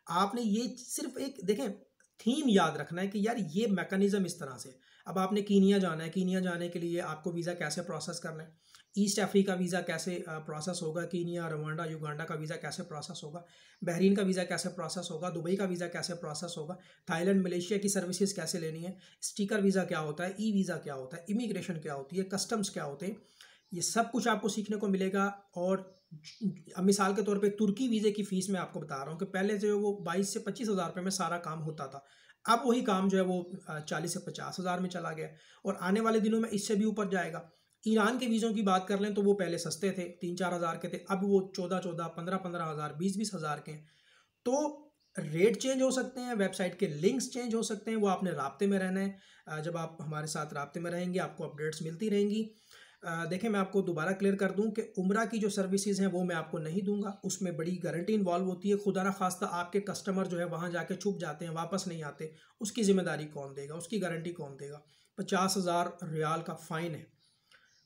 आपने ये सिर्फ एक देखें थीम याद रखना है कि यार ये मैकेनिज्म इस तरह से। अब आपने कीनिया जाना है, कीनिया जाने के लिए आपको वीज़ा कैसे प्रोसेस करना है, ईस्ट अफ्रीका वीज़ा कैसे प्रोसेस होगा, कीनिया, रवांडा, युगांडा का वीज़ा कैसे प्रोसेस होगा, बहरीन का वीज़ा कैसे प्रोसेस होगा, दुबई का वीज़ा कैसे प्रोसेस होगा, थाईलैंड, मलेशिया की सर्विसेज कैसे लेनी है, स्टिकर वीज़ा क्या होता है, ई वीज़ा क्या होता है, इमिग्रेशन क्या होती है, कस्टम्स क्या होते हैं, ये सब कुछ आपको सीखने को मिलेगा। और अब मिसाल के तौर पे तुर्की वीज़े की फ़ीस मैं आपको बता रहा हूँ कि पहले जो है वो 22 से 25 हज़ार रुपये में सारा काम होता था। अब वही काम जो है वो 40 से 50 हज़ार में चला गया और आने वाले दिनों में इससे भी ऊपर जाएगा। ईरान के वीज़ों की बात कर लें तो वो पहले सस्ते थे, 3-4 हज़ार के थे, अब वो 14-14, 15-15 हज़ार, 20-20 हज़ार के हैं। तो रेट चेंज हो सकते हैं, वेबसाइट के लिंक्स चेंज हो सकते हैं, वो आपने राब्ते में रहना है। जब आप हमारे साथ राब्ते में रहेंगे आपको अपडेट्स मिलती रहेंगी। देखें, मैं आपको दोबारा क्लियर कर दूं कि उम्रा की जो सर्विसेज हैं वो मैं आपको नहीं दूंगा, उसमें बड़ी गारंटी इन्वॉल्व होती है। खुदा ना खास्ता आपके कस्टमर जो है वहाँ जाके छुप जाते हैं, वापस नहीं आते, उसकी ज़िम्मेदारी कौन देगा, उसकी गारंटी कौन देगा? 50,000 रियाल का फ़ाइन है।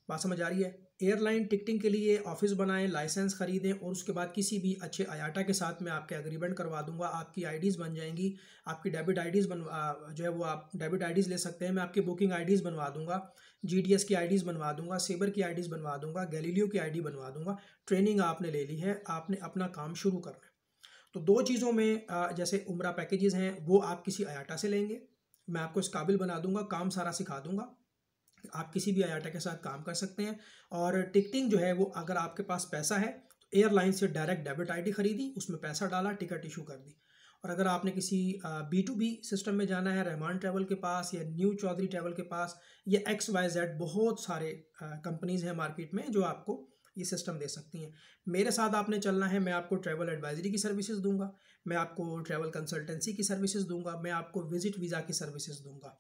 बात समझ आ रही है? एयरलाइन टिकटिंग के लिए ऑफिस बनाएं, लाइसेंस खरीदें और उसके बाद किसी भी अच्छे आयाटा के साथ मैं आपके एग्रीमेंट करवा दूंगा, आपकी आईडीज़ बन जाएंगी, आपकी डेबिट आईडीज़ जो है वो आप डेबिट आईडीज़ ले सकते हैं, मैं आपकी बुकिंग आईडीज़ बनवा दूंगा, जीडीएस की आईडीज़ बनवा दूंगा, सेबर की आईडीज़ बनवा दूंगा, गैलीलियो की आईडी बनवा दूंगा। ट्रेनिंग आपने ले ली है, आपने अपना काम शुरू करना है। तो दो चीज़ों में जैसे उम्रा पैकेजेस हैं वो आप किसी आयाटा से लेंगे, मैं आपको इस काबिल बना दूंगा, काम सारा सिखा दूंगा, आप किसी भी आयाटा के साथ काम कर सकते हैं। और टिकटिंग जो है वो अगर आपके पास पैसा है तो एयरलाइन से डायरेक्ट डेबिट आईडी खरीदी, उसमें पैसा डाला, टिकट इशू कर दी। और अगर आपने किसी B2B सिस्टम में जाना है, रहमान ट्रैवल के पास या न्यू चौधरी ट्रैवल के पास या XYZ बहुत सारे कंपनीज़ हैं मार्केट में जो आपको ये सिस्टम दे सकती हैं। मेरे साथ आपने चलना है, मैं आपको ट्रैवल एडवाइजरी की सर्विसेज दूंगा, मैं आपको ट्रैवल कंसल्टेंसी की सर्विसेज दूंगा, मैं आपको विजिट वीज़ा की सर्विसेज दूंगा,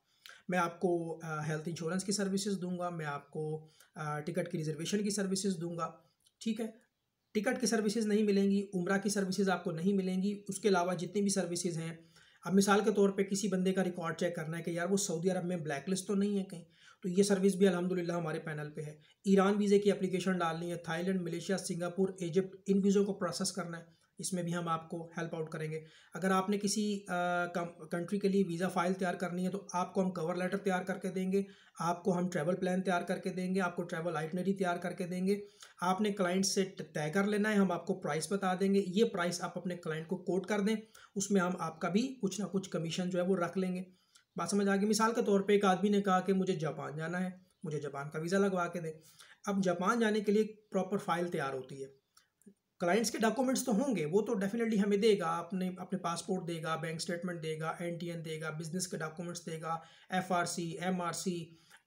मैं आपको हेल्थ इंश्योरेंस की सर्विसेज दूंगा, मैं आपको टिकट की रिजर्वेशन की सर्विसेज दूंगा। ठीक है, टिकट की सर्विसेज नहीं मिलेंगी, उम्रा की सर्विसेज आपको नहीं मिलेंगी, उसके अलावा जितनी भी सर्विसेज हैं। अब मिसाल के तौर पे किसी बंदे का रिकॉर्ड चेक करना है कि यार वो सऊदी अरब में ब्लैक लिस्ट तो नहीं है कहीं, तो ये सर्विस भी अल्हम्दुलिल्लाह हमारे पैनल पे है। ईरान वीज़े की एप्लीकेशन डालनी है, थाईलैंड, मलेशिया, सिंगापुर, इजिप्ट, इन वीज़ों को प्रोसेस करना है, इसमें भी हम आपको हेल्प आउट करेंगे। अगर आपने किसी कंट्री के लिए वीज़ा फाइल तैयार करनी है तो आपको हम कवर लेटर तैयार करके देंगे, आपको हम ट्रैवल प्लान तैयार करके देंगे, आपको ट्रैवल आइटनरी तैयार करके देंगे। आपने क्लाइंट से तय कर लेना है, हम आपको प्राइस बता देंगे, ये प्राइस आप अपने क्लाइंट को कोट कर दें, उसमें हम आपका भी कुछ ना कुछ कमीशन जो है वो रख लेंगे। बात समझ आ गई? मिसाल के तौर पे एक आदमी ने कहा कि मुझे जापान जाना है, मुझे जापान का वीज़ा लगवा के दें। अब जापान जाने के लिए प्रॉपर फाइल तैयार होती है, क्लाइंट्स के डॉक्यूमेंट्स तो होंगे, वो तो डेफिनेटली हमें देगा, अपने पासपोर्ट देगा, बैंक स्टेटमेंट देगा, NTN देगा, बिजनेस के डॉक्यूमेंट्स देगा, FRC, MRC,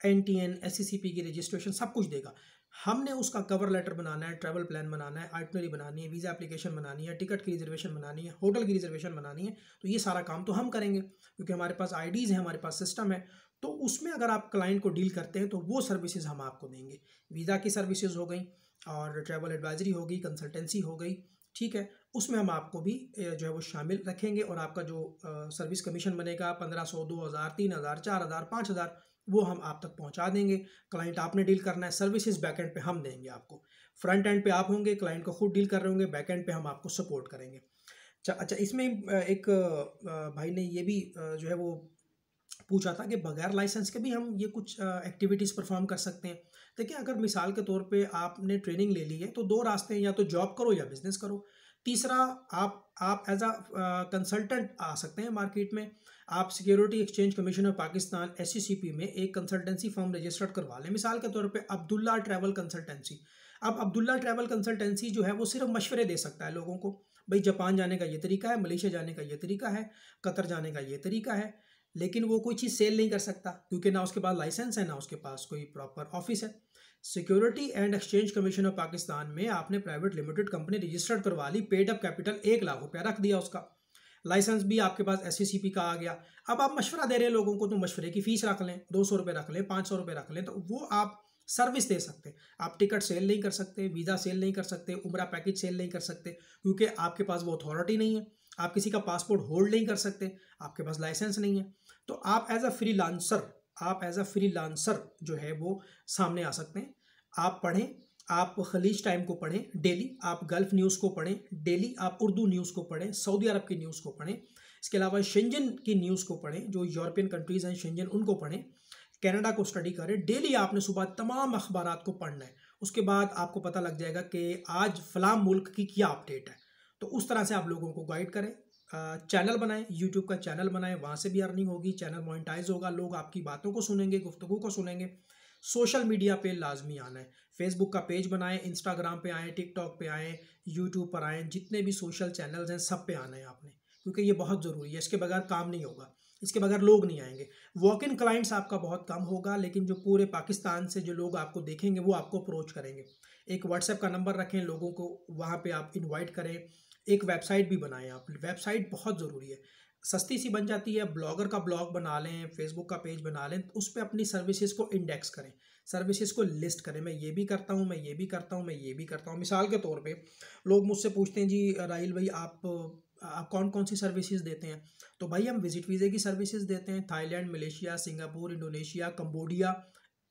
NTN SCCP की रजिस्ट्रेशन सब कुछ देगा। हमने उसका कवर लेटर बनाना है, ट्रैवल प्लान बनाना है, आइटनरी बनानी है, वीज़ा एप्लीकेशन बनानी है, टिकट की रिजर्वेशन बनानी है, होटल की रिजर्वेशन बनानी है। तो ये सारा काम तो हम करेंगे क्योंकि हमारे पास आईडीज़ हैं, हमारे पास सिस्टम है। तो उसमें अगर आप क्लाइंट को डील करते हैं तो वो सर्विसेज हम आपको देंगे। वीज़ा की सर्विसेज हो गई और ट्रैवल एडवाइजरी हो गई, कंसल्टेंसी हो गई, ठीक है। उसमें हम आपको भी जो है वो शामिल रखेंगे और आपका जो सर्विस कमीशन बनेगा 1500, 2000, 3000, 4000, 5000 वो हम आप तक पहुंचा देंगे। क्लाइंट आपने डील करना है, सर्विसेज बैकएंड पे हम देंगे आपको। फ्रंट एंड पे आप होंगे, क्लाइंट को खुद डील कर रहे होंगे, बैकएंड पे हम आपको सपोर्ट करेंगे। अच्छा, इसमें एक भाई ने ये भी जो है वो पूछा था कि बगैर लाइसेंस के भी हम ये कुछ एक्टिविटीज़ परफॉर्म कर सकते हैं। देखिए, अगर मिसाल के तौर पे आपने ट्रेनिंग ले ली है तो दो रास्ते हैं, या तो जॉब करो या बिजनेस करो। तीसरा, आप एज अ कंसल्टेंट आ सकते हैं मार्केट में। आप security exchange commission of Pakistan SCCP में एक कंसल्टेंसी फर्म रजिस्टर्ड करवा लें। मिसाल के तौर पे अब्दुल्ला ट्रैवल कंसल्टेंसी। अब अब्दुल्ला ट्रैवल कंसल्टेंसी जो है वो सिर्फ मशवरे दे सकता है लोगों को। भाई, जापान जाने का ये तरीका है, मलेशिया जाने का ये तरीका है, कतर जाने का ये तरीका है, लेकिन वो कोई चीज़ सेल नहीं कर सकता क्योंकि ना उसके पास लाइसेंस है, ना उसके पास कोई प्रॉपर ऑफिस है। Security and exchange commission of Pakistan में आपने प्राइवेट लिमिटेड कंपनी रजिस्टर्ड करवा ली, पेड अप कैपिटल 1 लाख रुपया रख दिया, उसका लाइसेंस भी आपके पास SCCP का आ गया। अब आप मशवरा दे रहे हैं लोगों को, तो मशवरे की फीस रख लें, 200 रुपये रख लें, 500 रुपये रख लें, तो वो आप सर्विस दे सकते हैं। आप टिकट सेल नहीं कर सकते, वीज़ा सेल नहीं कर सकते, उम्रा पैकेज सेल नहीं कर सकते क्योंकि आपके पास वो अथॉरिटी नहीं है। आप किसी का पासपोर्ट होल्ड नहीं कर सकते, आपके पास लाइसेंस नहीं है। तो आप एज अ फ्रीलांसर जो है वो सामने आ सकते हैं। आप पढ़ें, आप खलीज टाइम को पढ़ें डेली, आप गल्फ न्यूज़ को पढ़ें डेली, आप उर्दू न्यूज़ को पढ़ें, सऊदी अरब की न्यूज़ को पढ़ें, इसके अलावा शेंजन की न्यूज़ को पढ़ें, जो यूरोपियन कंट्रीज़ हैं शेंजन उनको पढ़ें, कनाडा को स्टडी करें। डेली आपने सुबह तमाम अखबारात को पढ़ना है। उसके बाद आपको पता लग जाएगा कि आज फलां मुल्क की क्या अपडेट है। तो उस तरह से आप लोगों को गाइड करें। चैनल बनाएं, यूट्यूब का चैनल बनाएं, वहाँ से भी अर्निंग होगी, चैनल मोनेटाइज होगा, लोग आपकी बातों को सुनेंगे, गुफ्तगू को सुनेंगे। सोशल मीडिया पे लाजमी आना है। फेसबुक का पेज बनाएं, इंस्टाग्राम पे आएँ, टिकटॉक पे आएँ, यूट्यूब पर आएँ, जितने भी सोशल चैनल्स हैं सब पे आना है आपने, क्योंकि ये बहुत ज़रूरी है। इसके बगैर काम नहीं होगा, इसके बगैर लोग नहीं आएंगे। वॉक इन क्लाइंट्स आपका बहुत कम होगा, लेकिन जो पूरे पाकिस्तान से जो लोग आपको देखेंगे वो आपको अप्रोच करेंगे। एक व्हाट्सएप का नंबर रखें, लोगों को वहाँ पे आप इनवाइट करें। एक वेबसाइट भी बनाएं आप, वेबसाइट बहुत ज़रूरी है, सस्ती सी बन जाती है। ब्लॉगर का ब्लॉग बना लें, फेसबुक का पेज बना लें, उस पर अपनी सर्विसेज को इंडेक्स करें, सर्विसेज को लिस्ट करें। मैं ये भी करता हूँ, मैं ये भी करता हूँ, मैं ये भी करता हूँ। मिसाल के तौर पे लोग मुझसे पूछते हैं, जी राहिल भाई आप कौन कौन सी सर्विसेज देते हैं? तो भाई, हम विजिट वीज़े की सर्विसेज देते हैं, Thailand, Malaysia, Singapore, Indonesia, Cambodia,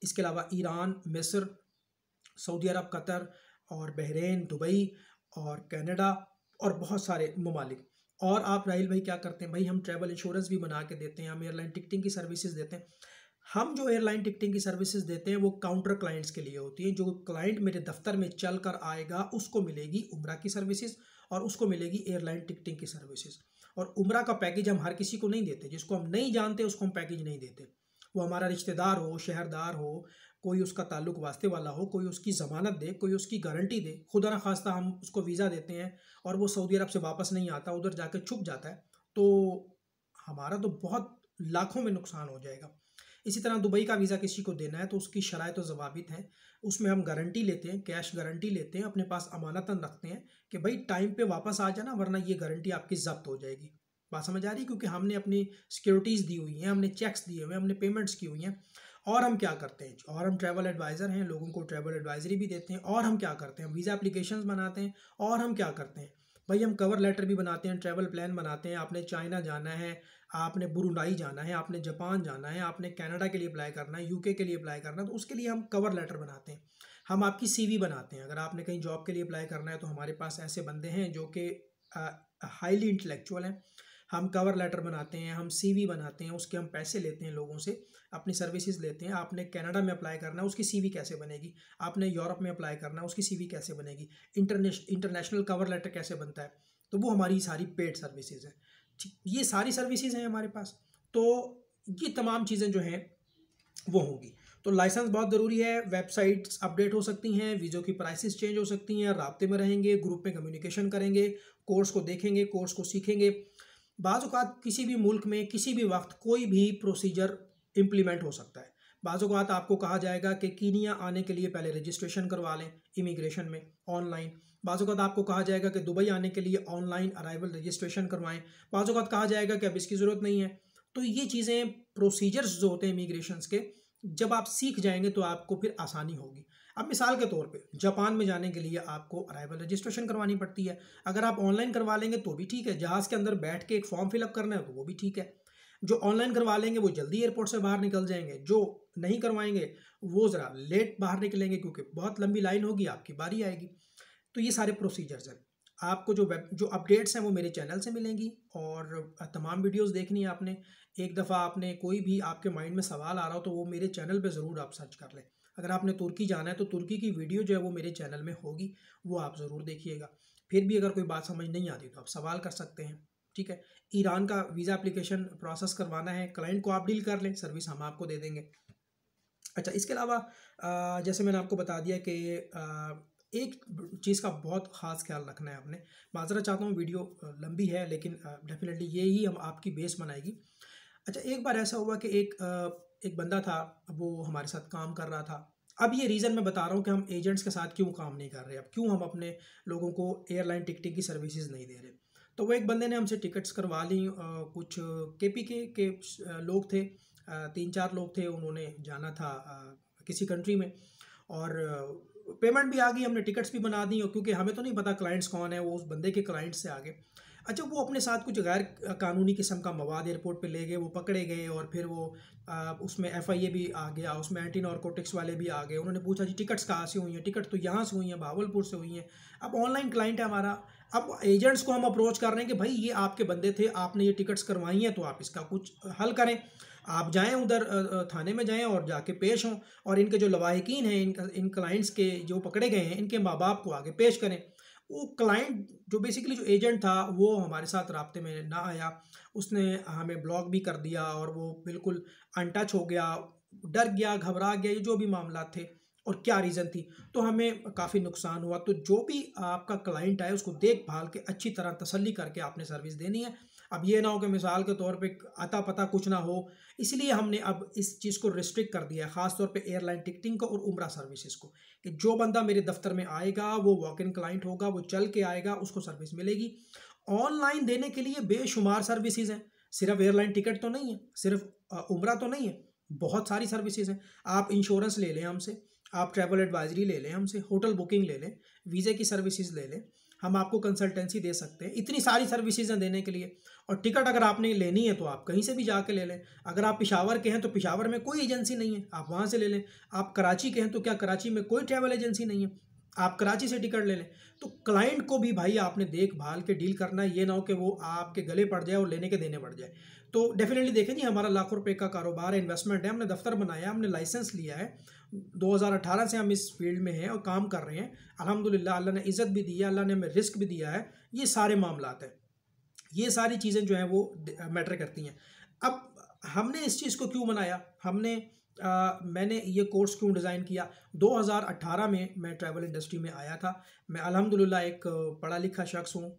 इसके अलावा ईरान, मिस्र, सऊदी अरब, कतर और बहरीन, दुबई और कनाडा और बहुत सारे ममालिक। और आप राहिल भाई क्या करते हैं? भाई, हम ट्रैवल इंश्योरेंस भी बना के देते हैं, हम एयरलाइन टिकटिंग की सर्विसेज देते हैं। हम जो एयरलाइन टिकटिंग की सर्विसेज देते हैं वो काउंटर क्लाइंट्स के लिए होती है। जो क्लाइंट मेरे दफ्तर में चल कर आएगा उसको मिलेगी उम्रा की सर्विसेज और उसको मिलेगी एयरलाइन टिकटिंग की सर्विसेज। और उम्रा का पैकेज हम हर किसी को नहीं देते, जिसको हम नहीं जानते उसको हम पैकेज नहीं देते। वो हमारा रिश्तेदार हो, शहरदार हो, कोई उसका ताल्लुक वास्ते वाला हो, कोई उसकी ज़मानत दे, कोई उसकी गारंटी दे, खुदा ना खास्ता हम उसको वीज़ा देते हैं और वो सऊदी अरब से वापस नहीं आता, उधर जाकर छुप जाता है, तो हमारा तो बहुत लाखों में नुकसान हो जाएगा। इसी तरह दुबई का वीज़ा किसी को देना है तो उसकी शराइत और ज़वाबित हैं, उसमें हम गारंटी लेते हैं, कैश गारंटी लेते हैं, अपने पास अमानतन रखते हैं कि भाई टाइम पे वापस आ जाना, वरना ये गारंटी आपकी ज़ब्त हो जाएगी। बात समझ आ रही है? क्योंकि हमने अपनी सिक्योरिटीज़ दी हुई हैं, हमने चेक्स दिए हुए हैं, हमने पेमेंट्स की हुई हैं। और हम क्या करते हैं, और हम ट्रैवल एडवाइज़र हैं, लोगों को ट्रैवल एडवाइजरी भी देते हैं। और हम क्या करते हैं, हम वीज़ा एप्लीकेशंस बनाते हैं। और हम क्या करते हैं भाई, हम कवर लेटर भी बनाते हैं, ट्रैवल प्लान बनाते हैं। आपने चाइना जाना है, आपने ब्रुनाई जाना है, आपने जापान जाना है, आपने कनाडा के लिए अप्लाई करना है, UK के लिए अप्लाई करना है, तो उसके लिए हम कवर लेटर बनाते हैं। हम आपकी CV बनाते हैं। अगर आपने कहीं जॉब के लिए अप्लाई करना है तो हमारे पास ऐसे बंदे हैं जो कि हाईली इंटेलेक्चुअल हैं। हम कवर लेटर बनाते हैं, हम CV बनाते हैं, उसके हम पैसे लेते हैं लोगों से, अपनी सर्विसेज लेते हैं। आपने कनाडा में अप्लाई करना है, उसकी CV कैसे बनेगी? आपने यूरोप में अप्लाई करना है, उसकी CV कैसे बनेगी? इंटरनेशनल कवर लेटर कैसे बनता है? तो वो हमारी सारी पेड सर्विसेज है। ये सारी सर्विसेज हैं हमारे पास। तो ये तमाम चीज़ें जो हैं वो होंगी। तो लाइसेंस बहुत ज़रूरी है। वेबसाइट्स अपडेट हो सकती हैं, वीज़ों की प्राइसेस चेंज हो सकती हैं, राब्ते में रहेंगे, ग्रुप में कम्युनिकेशन करेंगे, कोर्स को देखेंगे, कोर्स को सीखेंगे। बाज़ औक़ात किसी भी मुल्क में किसी भी वक्त कोई भी प्रोसीजर इम्प्लीमेंट हो सकता है। बाज़ औक़ात आपको कहा जाएगा कि कीनिया आने के लिए पहले रजिस्ट्रेशन करवा लें इमिग्रेशन में ऑनलाइन। बाज़ औक़ात आपको कहा जाएगा कि दुबई आने के लिए ऑनलाइन अराइवल रजिस्ट्रेशन करवाएं। बाज़ औक़ात कहा जाएगा कि अब इसकी ज़रूरत नहीं है। तो ये चीज़ें प्रोसीजर्स जो होते हैं इमिग्रेशंस के, जब आप सीख जाएंगे तो आपको फिर आसानी होगी। अब मिसाल के तौर पे जापान में जाने के लिए आपको अराइवल रजिस्ट्रेशन करवानी पड़ती है। अगर आप ऑनलाइन करवा लेंगे तो भी ठीक है, जहाज़ के अंदर बैठ के एक फॉर्म फिलअप करना है तो वो भी ठीक है। जो ऑनलाइन करवा लेंगे वो जल्दी एयरपोर्ट से बाहर निकल जाएंगे, जो नहीं करवाएंगे वो ज़रा लेट बाहर निकलेंगे क्योंकि बहुत लंबी लाइन होगी, आपकी बारी आएगी। तो ये सारे प्रोसीजर्स हैं। आपको जो अपडेट्स हैं वो मेरे चैनल से मिलेंगी, और तमाम वीडियोस देखनी है आपने। एक दफ़ा आपने कोई भी आपके माइंड में सवाल आ रहा हो तो वो मेरे चैनल पे ज़रूर आप सर्च कर लें। अगर आपने तुर्की जाना है तो तुर्की की वीडियो जो है वो मेरे चैनल में होगी, वो आप ज़रूर देखिएगा। फिर भी अगर कोई बात समझ नहीं आती तो आप सवाल कर सकते हैं, ठीक है। ईरान का वीज़ा एप्लीकेशन प्रोसेस करवाना है, क्लाइंट को आप डील कर लें, सर्विस हम आपको दे देंगे। अच्छा, इसके अलावा जैसे मैंने आपको बता दिया कि एक चीज़ का बहुत ख़ास ख्याल रखना है आपने। माज़रत चाहता हूँ, वीडियो लंबी है लेकिन डेफिनेटली ये ही हम आपकी बेस बनाएगी। अच्छा, एक बार ऐसा हुआ कि एक बंदा था, वो हमारे साथ काम कर रहा था। अब ये रीज़न मैं बता रहा हूँ कि हम एजेंट्स के साथ क्यों काम नहीं कर रहे, अब क्यों हम अपने लोगों को एयरलाइन टिकटिंग की सर्विसेज नहीं दे रहे। तो वो एक बंदे ने हमसे टिकट्स करवा ली, कुछ केपीके के लोग थे, 3-4 लोग थे, उन्होंने जाना था किसी कंट्री में, और पेमेंट भी आ गई, हमने टिकट्स भी बना दी, और क्योंकि हमें तो नहीं पता क्लाइंट्स कौन है, वो उस बंदे के क्लाइंट से आगे। अच्छा, वो अपने साथ कुछ गैर कानूनी किस्म का मवाद एयरपोर्ट पे ले गए, वो पकड़े गए, और फिर वो उसमें FIA भी आ गया, उसमें एंटी नारकोटिक्स वाले भी आ गए। उन्होंने पूछा जी टिकट्स कहाँ से हुई हैं, टिकट तो यहाँ से हुई हैं, भावलपुर से हुई हैं। अब ऑनलाइन क्लाइंट है हमारा, अब एजेंट्स को हम अप्रोच कर रहे हैं कि भाई ये आपके बंदे थे, आपने ये टिकट्स करवाई हैं, तो आप इसका कुछ हल करें। आप जाएं उधर थाने में जाएं और जाके पेश हों, और इनके जो लवाहिकीन हैं, इन क्लाइंट्स के जो पकड़े गए हैं, इनके माँ बाप को आगे पेश करें। वो क्लाइंट जो बेसिकली जो एजेंट था वो हमारे साथ राब्ते में ना आया, उसने हमें ब्लॉक भी कर दिया, और वो बिल्कुल अनटच हो गया, डर गया, घबरा गया, ये जो भी मामला थे और क्या रीज़न थी, तो हमें काफ़ी नुकसान हुआ। तो जो भी आपका क्लाइंट आए उसको देखभाल के अच्छी तरह तसल्ली करके आपने सर्विस देनी है। अब ये ना हो कि मिसाल के तौर पे अता पता कुछ ना हो, इसलिए हमने अब इस चीज़ को रिस्ट्रिक्ट कर दिया है, ख़ास तौर पे एयरलाइन टिकटिंग को और उम्रा सर्विसेज को, कि जो बंदा मेरे दफ्तर में आएगा वो वॉक इन क्लाइंट होगा, वो चल के आएगा, उसको सर्विस मिलेगी। ऑनलाइन देने के लिए बेशुमार सर्विसेज हैं, सिर्फ एयरलाइन टिकट तो नहीं है, सिर्फ उम्रा तो नहीं है, बहुत सारी सर्विसेज हैं। आप इंश्योरेंस ले लें हमसे, आप ट्रैवल एडवाइजरी ले लें हमसे, होटल बुकिंग ले लें, वीज़े की सर्विसेज ले लें, हम आपको कंसल्टेंसी दे सकते हैं। इतनी सारी सर्विसेज हैं देने के लिए। और टिकट अगर आपने लेनी है तो आप कहीं से भी जाके ले लें। अगर आप पेशावर के हैं तो पेशावर में कोई एजेंसी नहीं है, आप वहाँ से ले लें। आप कराची के हैं तो क्या कराची में कोई ट्रैवल एजेंसी नहीं है, आप कराची से टिकट ले लें। तो क्लाइंट को भी भाई आपने देखभाल के डील करना है, ये ना हो कि वो आपके गले पड़ जाए और लेने के देने पड़ जाए। तो डेफिनेटली देखें जी, हमारा लाखों रुपए का कारोबार है, इन्वेस्टमेंट है, हमने दफ्तर बनाया, हमने लाइसेंस लिया है, 2018 से हम इस फील्ड में हैं और काम कर रहे हैं। अल्हम्दुलिल्लाह, अल्लाह ने इज़्ज़त भी दी है, अल्लाह ने हमें रिस्क भी दिया है। ये सारे मामलात हैं, ये सारी चीज़ें जो हैं वो मैटर करती हैं। अब हमने इस चीज़ को क्यों बनाया, मैंने ये कोर्स क्यों डिज़ाइन किया। 2018 में मैं ट्रैवल इंडस्ट्री में आया था। मैं अल्हम्दुलिल्लाह एक पढ़ा लिखा शख्स हूँ।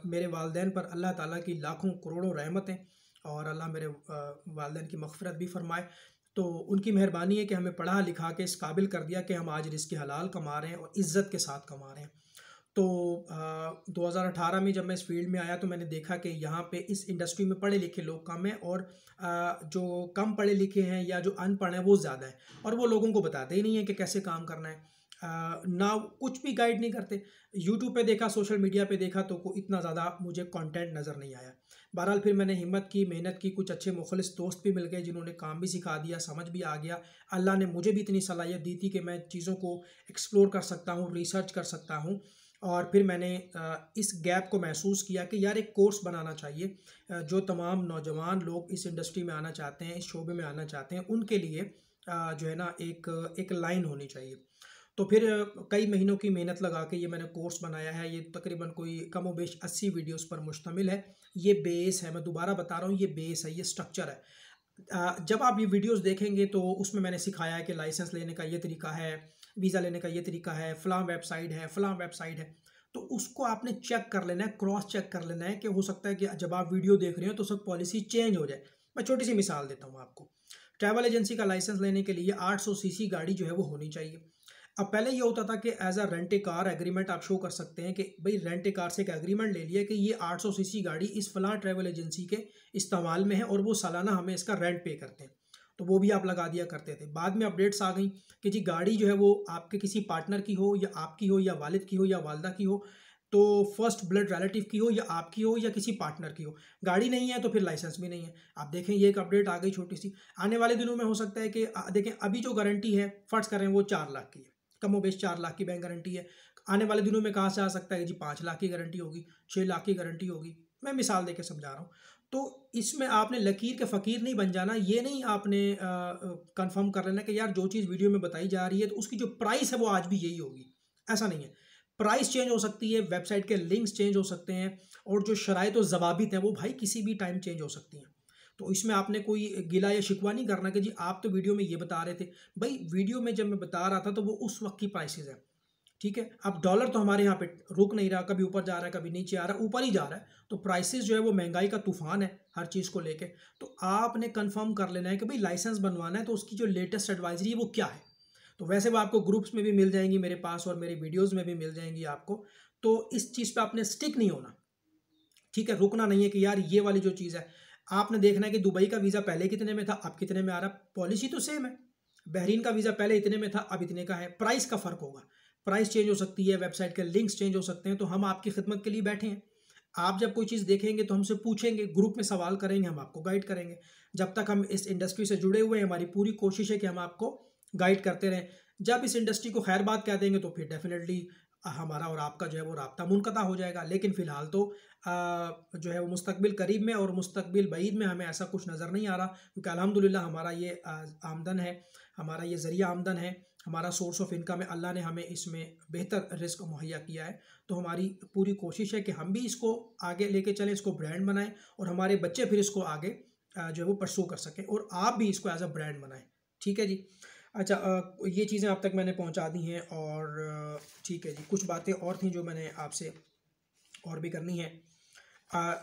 मेरे वालिदैन पर अल्लाह ताला की लाखों करोड़ों रहमतें, और अल्लाह मेरे वालिदैन की मग़फ़िरत भी फ़रमाए। तो उनकी मेहरबानी है कि हमें पढ़ा लिखा के इस काबिल कर दिया कि हम आज रिज़्क़ हलाल कमा रहे हैं और इज़्ज़त के साथ कमा रहे हैं। तो 2018 में जब मैं इस फील्ड में आया तो मैंने देखा कि यहाँ पे इस इंडस्ट्री में पढ़े लिखे लोग कम हैं, और जो कम पढ़े लिखे हैं या जो अनपढ़ हैं वो ज़्यादा है, और वो लोगों को बताते ही नहीं है कि कैसे काम करना है। ना कुछ भी गाइड नहीं करते। यूट्यूब पे देखा, सोशल मीडिया पे देखा, तो इतना ज़्यादा मुझे कंटेंट नज़र नहीं आया। बहरहाल फिर मैंने हिम्मत की, मेहनत की, कुछ अच्छे मुखलिस दोस्त भी मिल गए जिन्होंने काम भी सिखा दिया, समझ भी आ गया। अल्लाह ने मुझे भी इतनी सलाहियत दी थी कि मैं चीज़ों को एक्सप्लोर कर सकता हूँ, रिसर्च कर सकता हूँ। और फिर मैंने इस गैप को महसूस किया कि यार एक कोर्स बनाना चाहिए, जो तमाम नौजवान लोग इस इंडस्ट्री में आना चाहते हैं, इस शोबे में आना चाहते हैं, उनके लिए जो है ना एक लाइन होनी चाहिए। तो फिर कई महीनों की मेहनत लगा के ये मैंने कोर्स बनाया है। ये तकरीबन कोई कम व बेश 80 वीडियोस पर मुश्तमिल है। ये बेस है, मैं दोबारा बता रहा हूँ, ये बेस है, ये स्ट्रक्चर है। जब आप ये वीडियोस देखेंगे तो उसमें मैंने सिखाया है कि लाइसेंस लेने का ये तरीका है, वीज़ा लेने का ये तरीका है, फ़लाँ वेबसाइट है, फ़लाँ वेबसाइट है। तो उसको आपने चेक कर लेना है, क्रॉस चेक कर लेना है कि हो सकता है कि जब आप वीडियो देख रहे हो तो सब पॉलिसी चेंज हो जाए। मैं छोटी सी मिसाल देता हूँ आपको। ट्रैवल एजेंसी का लाइसेंस लेने के लिए 800 सीसी गाड़ी जो है वो होनी चाहिए। अब पहले ये होता था कि as a rent a car agreement आप शो कर सकते हैं कि भाई रेंट ए कार से एक एग्रीमेंट ले लिया कि ये 800 सीसी गाड़ी इस फलां ट्रैवल एजेंसी के इस्तेमाल में है और वो सालाना हमें इसका रेंट पे करते हैं, तो वो भी आप लगा दिया करते थे। बाद में अपडेट्स आ गई कि जी गाड़ी जो है वो आपके किसी पार्टनर की हो या आपकी हो या वालिद की हो या वालदा की हो, तो फर्स्ट ब्लड रिलेटिव की हो या आपकी हो या किसी पार्टनर की हो, गाड़ी नहीं है तो फिर लाइसेंस भी नहीं है। आप देखें ये एक अपडेट आ गई छोटी सी। आने वाले दिनों में हो सकता है कि देखें अभी जो गारंटी है फर्ज करें वो 4 लाख की है, कमोबेश 4 लाख की बैंक गारंटी है। आने वाले दिनों में कहाँ से आ सकता है जी 5 लाख की गारंटी होगी, 6 लाख की गारंटी होगी। मैं मिसाल देके समझा रहा हूँ। तो इसमें आपने लकीर के फ़कीर नहीं बन जाना, ये नहीं आपने कंफर्म कर लेना कि यार जो चीज़ वीडियो में बताई जा रही है तो उसकी जो प्राइस है वो आज भी यही होगी। ऐसा नहीं है, प्राइस चेंज हो सकती है, वेबसाइट के लिंक्स चेंज हो सकते हैं और जो शराइत और ज़वाबित है वो भाई किसी भी टाइम चेंज हो सकती हैं। तो इसमें आपने कोई गिला या शिकवा नहीं करना कि जी आप तो वीडियो में ये बता रहे थे। भाई वीडियो में जब मैं बता रहा था तो वो उस वक्त की प्राइसेस है, ठीक है। अब डॉलर तो हमारे यहाँ पे रुक नहीं रहा, कभी ऊपर जा रहा है कभी नीचे आ रहा है, ऊपर ही जा रहा है। तो प्राइसेस जो है वो महंगाई का तूफान है हर चीज़ को लेके। तो आपने कंफर्म कर लेना है कि भाई लाइसेंस बनवाना है तो उसकी जो लेटेस्ट एडवाइजरी है वो क्या है। तो वैसे वो आपको ग्रुप्स में भी मिल जाएंगी मेरे पास और मेरे वीडियोज़ में भी मिल जाएंगी आपको। तो इस चीज़ पर आपने स्टिक नहीं होना, ठीक है। रुकना नहीं है कि यार ये वाली जो चीज़ है, आपने देखना है कि दुबई का वीज़ा पहले कितने में था अब कितने में आ रहा है, पॉलिसी तो सेम है। बहरीन का वीज़ा पहले इतने में था अब इतने का है, प्राइस का फ़र्क होगा, प्राइस चेंज हो सकती है, वेबसाइट के लिंक्स चेंज हो सकते हैं। तो हम आपकी खिदमत के लिए बैठे हैं। आप जब कोई चीज़ देखेंगे तो हमसे पूछेंगे, ग्रुप में सवाल करेंगे, हम आपको गाइड करेंगे। जब तक हम इस इंडस्ट्री से जुड़े हुए हैं हमारी पूरी कोशिश है कि हम आपको गाइड करते रहें। जब इस इंडस्ट्री को खैर बात कह देंगे तो फिर डेफिनेटली हमारा और आपका जो है वो राब्ता मुनक़ता हो जाएगा। लेकिन फ़िलहाल तो जो है वो मुस्तकबिल करीब में और मुस्तकबिल बईद में हमें ऐसा कुछ नज़र नहीं आ रहा, क्योंकि अल्हम्दुलिल्लाह हमारा ये आमदन है, हमारा ये ज़रिया आमदन है, हमारा सोर्स ऑफ इनकम है। अल्लाह ने हमें इसमें बेहतर रिस्क मुहैया किया है। तो हमारी पूरी कोशिश है कि हम भी इसको आगे लेके चलें, इसको ब्रांड बनाएं और हमारे बच्चे फिर इसको आगे जो है वो परसू कर सकें और आप भी इसको एज अ ब्रांड बनाएं। ठीक है जी। अच्छा, ये चीज़ें आप तक मैंने पहुंचा दी हैं और ठीक है जी। कुछ बातें और थी जो मैंने आपसे और भी करनी है।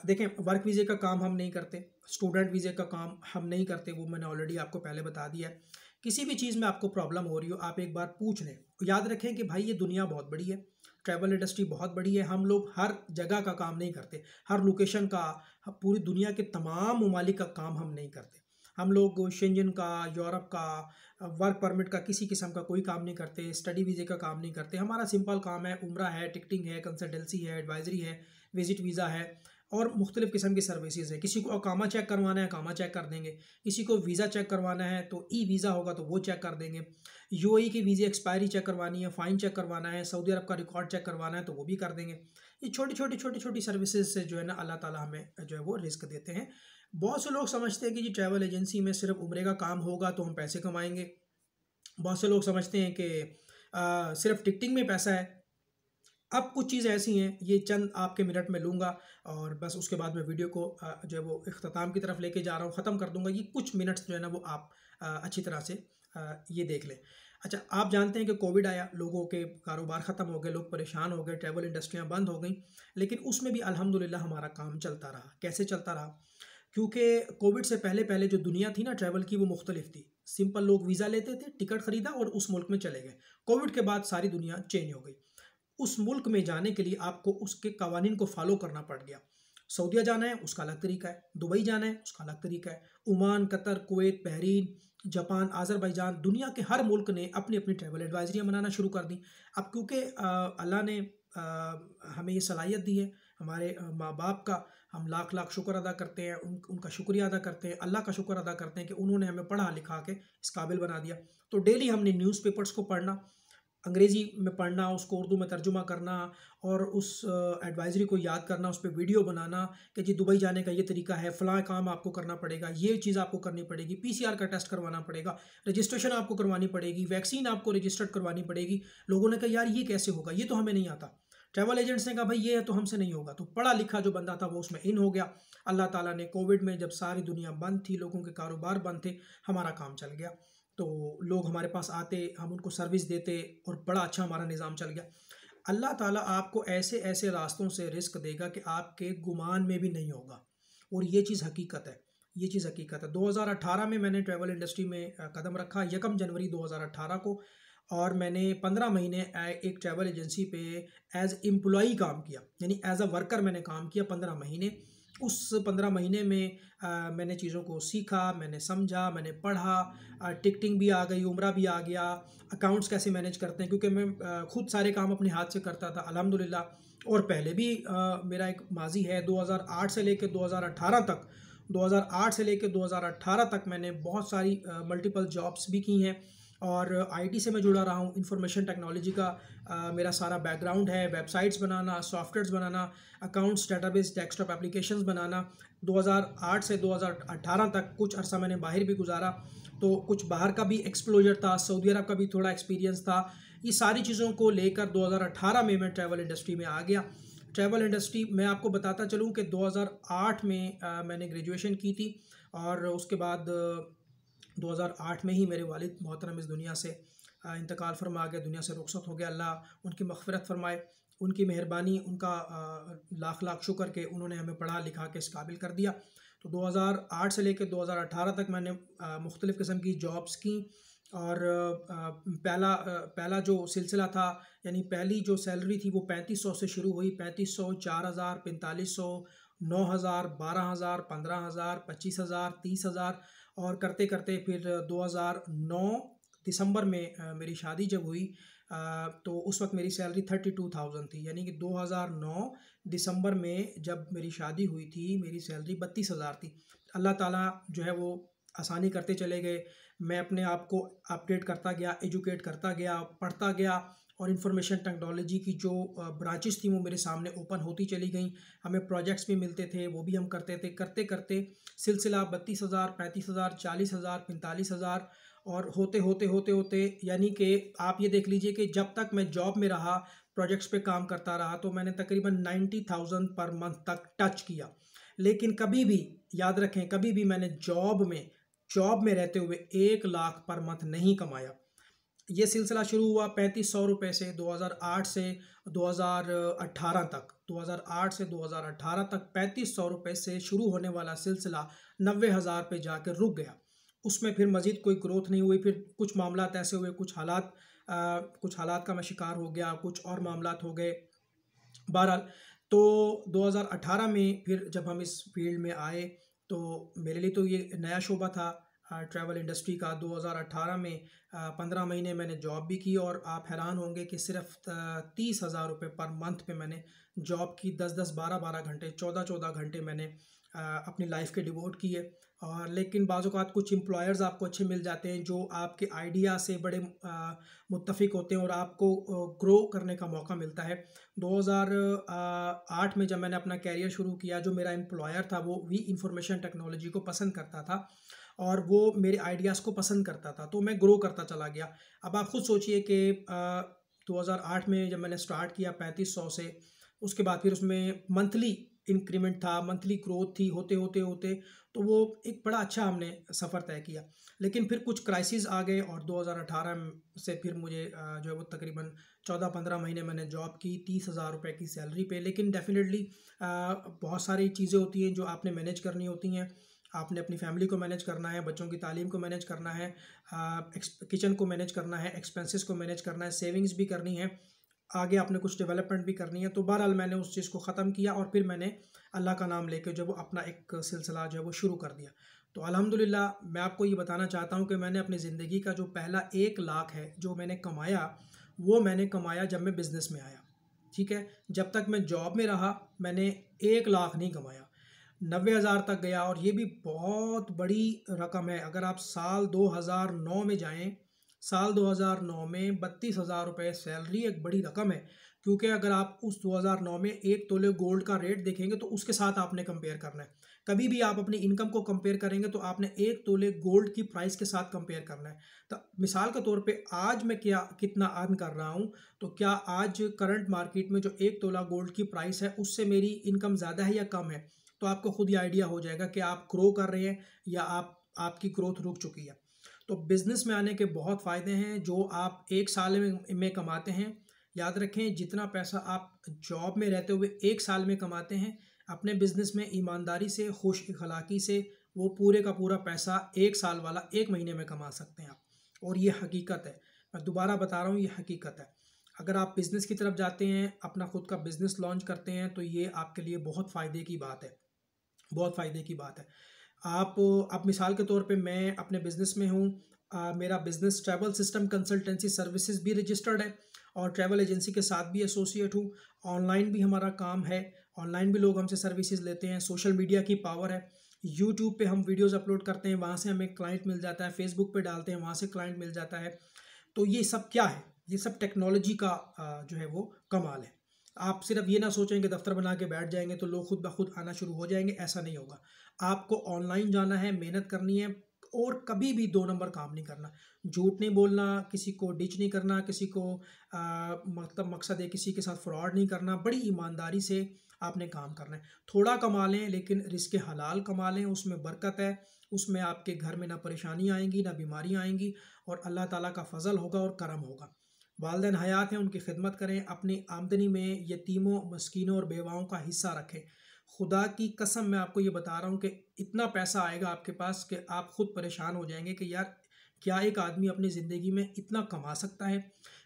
देखें, वर्क वीज़े का काम हम नहीं करते, स्टूडेंट वीज़े का काम हम नहीं करते, वो मैंने ऑलरेडी आपको पहले बता दिया है। किसी भी चीज़ में आपको प्रॉब्लम हो रही हो आप एक बार पूछ लें। याद रखें कि भाई ये दुनिया बहुत बड़ी है, ट्रैवल इंडस्ट्री बहुत बड़ी है। हम लोग हर जगह का काम नहीं करते, हर लोकेशन का, पूरी दुनिया के तमाम ममालिक का काम हम नहीं करते। हम लोग शेंजन का, यूरोप का, वर्क परमिट का किसी किस्म का कोई काम नहीं करते, स्टडी वीज़े का काम नहीं करते। हमारा सिंपल काम है, उम्रा है, टिकटिंग है, कंसल्टेंसी है, एडवाइजरी है, विजिट वीज़ा है और मुख्तलिफ़ किस्म की सर्विसेज है। किसी को अकामा चेक करवाना है अकामा चेक कर देंगे, किसी को वीज़ा चेक करवाना है तो ई वीज़ा होगा तो वो चेक कर देंगे, यूएई की वीज़ा एक्सपायरी चेक करवानी है, फ़ाइन चेक करवाना है, सऊदी अरब का रिकॉर्ड चेक करवाना है तो वो भी कर देंगे। ये छोटी छोटी सर्विसेज से जो है ना अल्लाह ताला हमें जो है वो रिस्क देते हैं। बहुत से लोग समझते हैं कि जी ट्रैवल एजेंसी में सिर्फ उम्रे का काम होगा तो हम पैसे कमाएंगे। बहुत से लोग समझते हैं कि सिर्फ टिकटिंग में पैसा है। अब कुछ चीज़ें ऐसी हैं, ये चंद आपके मिनट में लूँगा और बस उसके बाद मैं वीडियो को जो है वो इख्तिताम की तरफ लेके जा रहा हूँ, ख़त्म कर दूँगा। ये कुछ मिनट्स जो है ना वो आप अच्छी तरह से ये देख लें। अच्छा, आप जानते हैं कि कोविड आया, लोगों के कारोबार ख़त्म हो गए, लोग परेशान हो गए, ट्रैवल इंडस्ट्रियाँ बंद हो गई, लेकिन उसमें भी अल्हम्दुलिल्लाह हमारा काम चलता रहा। कैसे चलता रहा? क्योंकि कोविड से पहले पहले जो दुनिया थी ना ट्रैवल की, वो मुख्तलिफ थी। सिंपल लोग वीज़ा लेते थे, टिकट ख़रीदा और उस मुल्क में चले गए। कोविड के बाद सारी दुनिया चेंज हो गई। उस मुल्क में जाने के लिए आपको उसके कवानीन को फॉलो करना पड़ गया। सऊदीया जाना है उसका अलग तरीका है, दुबई जाना है उसका अलग तरीका है, Oman, Qatar, Kuwait, Bahrain, Japan, Azerbaijan, दुनिया के हर मुल्क ने अपनी अपनी ट्रैवल एडवाइजरियाँ बनाना शुरू कर दी। अब क्योंकि अल्लाह ने हमें ये सलाहियत दी है, हमारे माँ बाप का हम लाख लाख शुक्र अदा करते हैं, उनका शुक्रिया अदा करते हैं, अल्लाह का शुक्र अदा करते हैं कि उन्होंने हमें पढ़ा लिखा के इस काबिल बना दिया। तो डेली हमने न्यूज़पेपर्स को पढ़ना, अंग्रेज़ी में पढ़ना, उसको उर्दू में तर्जुमा करना और उस एडवाइज़री को याद करना, उस पे वीडियो बनाना कि जी दुबई जाने का ये तरीका है, फ़लाँ काम आपको करना पड़ेगा, ये चीज़ आपको करनी पड़ेगी, पीसीआर का टेस्ट करवाना पड़ेगा, रजिस्ट्रेशन आपको करवानी पड़ेगी, वैक्सीन आपको रजिस्टर्ड करवानी पड़ेगी। लोगों ने कहा यार ये कैसे होगा, ये तो हमें नहीं आता। ट्रैवल एजेंट्स ने कहा भाई ये तो हमसे नहीं होगा। तो पढ़ा लिखा जो बंदा था वो उसमें इन हो गया। अल्लाह ताला ने कोविड में जब सारी दुनिया बंद थी, लोगों के कारोबार बंद थे, हमारा काम चल गया। तो लोग हमारे पास आते, हम उनको सर्विस देते और बड़ा अच्छा हमारा निज़ाम चल गया। अल्लाह ताला आपको ऐसे ऐसे रास्तों से रिस्क देगा कि आपके गुमान में भी नहीं होगा और ये चीज़ हकीकत है। ये चीज़ हकीकत है। 2018 में मैंने ट्रैवल इंडस्ट्री में कदम रखा 1 जनवरी 2018 को, और मैंने 15 महीने एक ट्रैवल एजेंसी पे एज़ एम्प्लॉई काम किया, यानी एज़ अ वर्कर मैंने काम किया 15 महीने। उस 15 महीने में मैंने चीज़ों को सीखा, मैंने समझा, मैंने पढ़ा, टिकटिंग भी आ गई, उम्रा भी आ गया, अकाउंट्स कैसे मैनेज करते हैं, क्योंकि मैं खुद सारे काम अपने हाथ से करता था अल्हम्दुलिल्लाह। और पहले भी मेरा एक माजी है 2008 से लेकर 2018 तक, 2008 से लेकर 2018 तक मैंने बहुत सारी मल्टीपल जॉब्स भी की हैं, और आईटी से मैं जुड़ा रहा हूँ। इंफॉर्मेशन टेक्नोलॉजी का मेरा सारा बैकग्राउंड है, वेबसाइट्स बनाना, सॉफ्टवेयर्स बनाना, अकाउंट्स, डेटाबेस, डेस्कटॉप एप्लीकेशंस बनाना। 2008 से 2018 तक कुछ अरसा मैंने बाहर भी गुजारा, तो कुछ बाहर का भी एक्सपोजर था, सऊदी अरब का भी थोड़ा एक्सपीरियंस था। ये सारी चीज़ों को लेकर 2018 में मैं ट्रैवल इंडस्ट्री में आ गया। ट्रैवल इंडस्ट्री मैं आपको बताता चलूँ कि 2008 में मैंने ग्रेजुएशन की थी, और उसके बाद 2008 में ही मेरे वालिद मोहतरम इस दुनिया से इंतकाल फरमा गए, दुनिया से रुखसत हो गया। अल्लाह उनकी मग़फ़िरत फ़रमाए, उनकी मेहरबानी, उनका लाख लाख शुक्र के उन्होंने हमें पढ़ा लिखा के इस काबिल कर दिया। तो 2008 से लेकर 2018 तक मैंने मुख्तलिफ़ किस्म की जॉब्स की, और पहला जो सिलसिला था, यानी पहली जो सैलरी थी वो 3500 से शुरू हुई। 3500, 4000, 4500, 9000, 12000, 15000, 25000, 30000, और करते करते फिर 2009 दिसंबर में मेरी शादी जब हुई, तो उस वक्त मेरी सैलरी 32,000 थी। यानी कि 2009 दिसंबर में जब मेरी शादी हुई थी, मेरी सैलरी 32,000 थी। अल्लाह ताला जो है वो आसानी करते चले गए। मैं अपने आप को अपडेट करता गया, एजुकेट करता गया, पढ़ता गया, और इंफॉर्मेशन टेक्नोलॉजी की जो ब्रांचेस थी वो मेरे सामने ओपन होती चली गई। हमें प्रोजेक्ट्स भी मिलते थे, वो भी हम करते थे। करते करते सिलसिला 32,000, 35,000, 40,000, 45,000, और होते होते होते होते यानी कि आप ये देख लीजिए कि जब तक मैं जॉब में रहा, प्रोजेक्ट्स पे काम करता रहा, तो मैंने तकरीबन 90,000 पर मंथ तक टच किया। लेकिन कभी भी याद रखें, कभी भी मैंने जॉब में रहते हुए 1 लाख पर मंथ नहीं कमाया। ये सिलसिला शुरू हुआ 3500 रुपये से 2008 से 2018 तक। 2008 से 2018 तक 3500 रुपये से शुरू होने वाला सिलसिला 90,000 पे जाकर रुक गया। उसमें फिर मज़ीद कोई ग्रोथ नहीं हुई। फिर कुछ मामलात ऐसे हुए, कुछ हालात का मैं शिकार हो गया, कुछ और मामलात हो गए। बहरहाल, तो 2018 में फिर जब हम इस फील्ड में आए, तो मेरे लिए तो ये नया शोबा था ट्रैवल इंडस्ट्री का। 2018 में 15 महीने मैंने जॉब भी की, और आप हैरान होंगे कि सिर्फ 30,000 रुपये पर मंथ पे मैंने जॉब की। 10-10, 12-12 घंटे, 14-14 घंटे मैंने अपनी लाइफ के डिवोट किए। और लेकिन बाज़ औक़ात कुछ एम्प्लॉयर्स आपको अच्छे मिल जाते हैं, जो आपके आइडिया से बड़े मुत्तफ़िक होते हैं, और आपको ग्रो करने का मौका मिलता है। 2008 में जब मैंने अपना कैरियर शुरू किया, जो मेरा एम्प्लॉयर था वो भी इंफॉर्मेशन टेक्नोलॉजी को पसंद करता था, और वो मेरे आइडियाज़ को पसंद करता था, तो मैं ग्रो करता चला गया। अब आप खुद सोचिए कि 2008 में जब मैंने स्टार्ट किया 3500 से, उसके बाद फिर उसमें मंथली इंक्रीमेंट था, मंथली ग्रोथ थी, होते होते होते तो वो एक बड़ा अच्छा हमने सफ़र तय किया। लेकिन फिर कुछ क्राइसिस आ गए, और 2018 से फिर मुझे जो है वो तकरीबन 14-15 महीने मैंने जॉब की 30,000 रुपये की सैलरी पे। लेकिन डेफिनेटली बहुत सारी चीज़ें होती हैं जो आपने मैनेज करनी होती हैं। आपने अपनी फैमिली को मैनेज करना है, बच्चों की तालीम को मैनेज करना है, किचन को मैनेज करना है, एक्सपेंसेस को मैनेज करना है, सेविंग्स भी करनी है, आगे आपने कुछ डेवलपमेंट भी करनी है। तो बहरहाल मैंने उस चीज़ को ख़त्म किया, और फिर मैंने अल्लाह का नाम लेके जो वो अपना एक सिलसिला जो है वो शुरू कर दिया। तो अल्हम्दुलिल्लाह मैं आपको ये बताना चाहता हूँ कि मैंने अपनी ज़िंदगी का जो पहला 1 लाख है जो मैंने कमाया, वो मैंने कमाया जब मैं बिज़नेस में आया। ठीक है, जब तक मैं जॉब में रहा मैंने 1 लाख नहीं कमाया, 90,000 तक गया, और ये भी बहुत बड़ी रकम है। अगर आप साल 2009 में जाएं, साल 2009 में 32,000 रुपये सैलरी एक बड़ी रकम है। क्योंकि अगर आप उस 2009 में 1 तोले गोल्ड का रेट देखेंगे तो उसके साथ आपने कंपेयर करना है। कभी भी आप अपनी इनकम को कंपेयर करेंगे तो आपने 1 तोले गोल्ड की प्राइस के साथ कंपेयर करना है। तो मिसाल के तौर पे आज मैं कितना अर्न कर रहा हूँ, तो क्या आज करंट मार्केट में जो 1 तोला गोल्ड की प्राइस है उससे मेरी इनकम ज़्यादा है या कम है, तो आपको खुद ही आइडिया हो जाएगा कि आप ग्रो कर रहे हैं या आपकी ग्रोथ रुक चुकी है। तो बिज़नेस में आने के बहुत फ़ायदे हैं जो आप 1 साल में कमाते हैं। याद रखें, जितना पैसा आप जॉब में रहते हुए 1 साल में कमाते हैं, अपने बिज़नेस में ईमानदारी से, खुश अखलाक़ी से वो पूरे का पूरा पैसा 1 साल वाला 1 महीने में कमा सकते हैं आप। और ये हकीकत है, मैं दोबारा बता रहा हूँ, ये हकीकत है। अगर आप बिज़नेस की तरफ जाते हैं, अपना खुद का बिज़नेस लॉन्च करते हैं, तो ये आपके लिए बहुत फ़ायदे की बात है, बहुत फ़ायदे की बात है। आप अब मिसाल के तौर पे मैं अपने बिज़नेस में हूँ, मेरा business travel system consultancy services भी रजिस्टर्ड है और ट्रैवल एजेंसी के साथ भी एसोसिएट हूँ। ऑनलाइन भी हमारा काम है, ऑनलाइन भी लोग हमसे सर्विसेज लेते हैं। सोशल मीडिया की पावर है, यूट्यूब पे हम वीडियोस अपलोड करते हैं, वहाँ से हमें क्लाइंट मिल जाता है। फेसबुक पे डालते हैं, वहाँ से क्लाइंट मिल जाता है। तो ये सब क्या है? ये सब टेक्नोलॉजी का जो है वो कमाल है। आप सिर्फ ये ना सोचें कि दफ्तर बना के बैठ जाएंगे तो लोग खुद ब खुद आना शुरू हो जाएंगे, ऐसा नहीं होगा। आपको ऑनलाइन जाना है, मेहनत करनी है और कभी भी 2 नंबर काम नहीं करना। झूठ नहीं बोलना, किसी को डिच नहीं करना, किसी को मतलब मकसद है किसी के साथ फ्रॉड नहीं करना। बड़ी ईमानदारी से आपने काम करना है। थोड़ा कमा लें लेकिन रिस्क हलाल कमा लें, उसमें बरकत है। उसमें आपके घर में ना परेशानी आएंगी, ना बीमारियां आएंगी और अल्लाह ताला का फजल होगा और करम होगा। वालिदैन हयात हैं, उनकी खिदमत करें। अपनी आमदनी में यतीमों, मस्कीनों और बेवाओं का हिस्सा रखें। खुदा की कसम मैं आपको ये बता रहा हूँ कि इतना पैसा आएगा आपके पास कि आप खुद परेशान हो जाएंगे कि यार क्या एक आदमी अपनी ज़िंदगी में इतना कमा सकता है।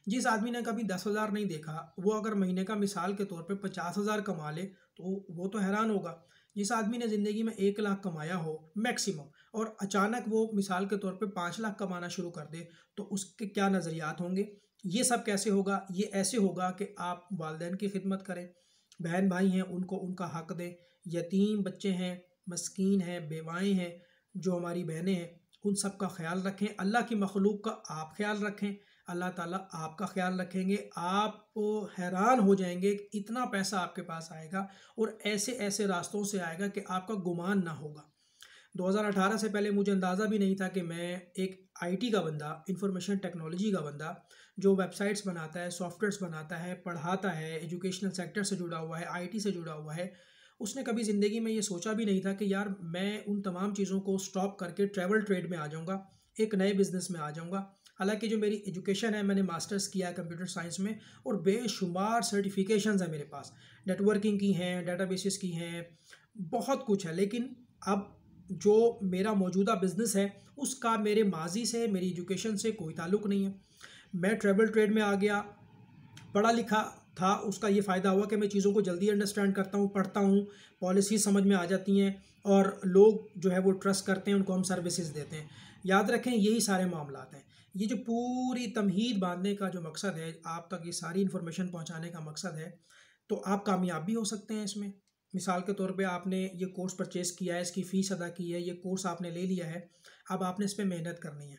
जिस आदमी ने कभी 10,000 नहीं देखा, वो अगर महीने का मिसाल के तौर पे 50,000 कमा ले तो वो तो हैरान होगा। जिस आदमी ने ज़िंदगी में 1 लाख कमाया हो मैक्सिमम और अचानक वो मिसाल के तौर पे 5 लाख कमाना शुरू कर दे, तो उसके क्या नज़रियात होंगे। ये सब कैसे होगा? ये ऐसे होगा कि आप वालिदैन की खिदमत करें, बहन भाई हैं उनको उनका हक दें, यतीम बच्चे हैं, मस्कीन हैं, बेवाएँ हैं, जो हमारी बहनें हैं, उन सब का ख्याल रखें। अल्लाह की मखलूक का आप ख्याल रखें, अल्लाह ताला आपका ख्याल रखेंगे। आप हैरान हो जाएंगे कि इतना पैसा आपके पास आएगा और ऐसे ऐसे रास्तों से आएगा कि आपका गुमान ना होगा। 2018 से पहले मुझे अंदाज़ा भी नहीं था कि मैं एक आईटी का बंदा, इंफॉर्मेशन टेक्नोलॉजी का बंदा, जो वेबसाइट्स बनाता है, सॉफ्टवेयर्स बनाता है, पढ़ाता है, एजुकेशनल सेक्टर से जुड़ा हुआ है, आईटी से जुड़ा हुआ है, उसने कभी ज़िंदगी में ये सोचा भी नहीं था कि यार मैं उन तमाम चीज़ों को स्टॉप करके ट्रैवल ट्रेड में आ जाऊँगा, एक नए बिज़नेस में आ जाऊँगा। हालांकि जो मेरी एजुकेशन है, मैंने मास्टर्स किया है कंप्यूटर साइंस में और बेशुमार सर्टिफिकेशंस हैं मेरे पास, नेटवर्किंग की हैं, डेटाबेसेस की हैं, बहुत कुछ है। लेकिन अब जो मेरा मौजूदा बिज़नेस है उसका मेरे माजी से, मेरी एजुकेशन से कोई ताल्लुक़ नहीं है। मैं ट्रैवल ट्रेड में आ गया, पढ़ा लिखा था, उसका ये फ़ायदा हुआ कि मैं चीज़ों को जल्दी अंडरस्टैंड करता हूँ, पढ़ता हूँ, पॉलिसी समझ में आ जाती हैं और लोग जो है वो ट्रस्ट करते हैं, उनको हम सर्विसेज देते हैं। याद रखें यही सारे मामलात हैं। ये जो पूरी तमहीद बांधने का जो मकसद है, आप तक ये सारी इन्फॉर्मेशन पहुँचाने का मकसद है, तो आप कामयाब भी हो सकते हैं इसमें। मिसाल के तौर पे आपने ये कोर्स परचेज़ किया है, इसकी फ़ीस अदा की है, ये कोर्स आपने ले लिया है, अब आपने इस पे मेहनत करनी है,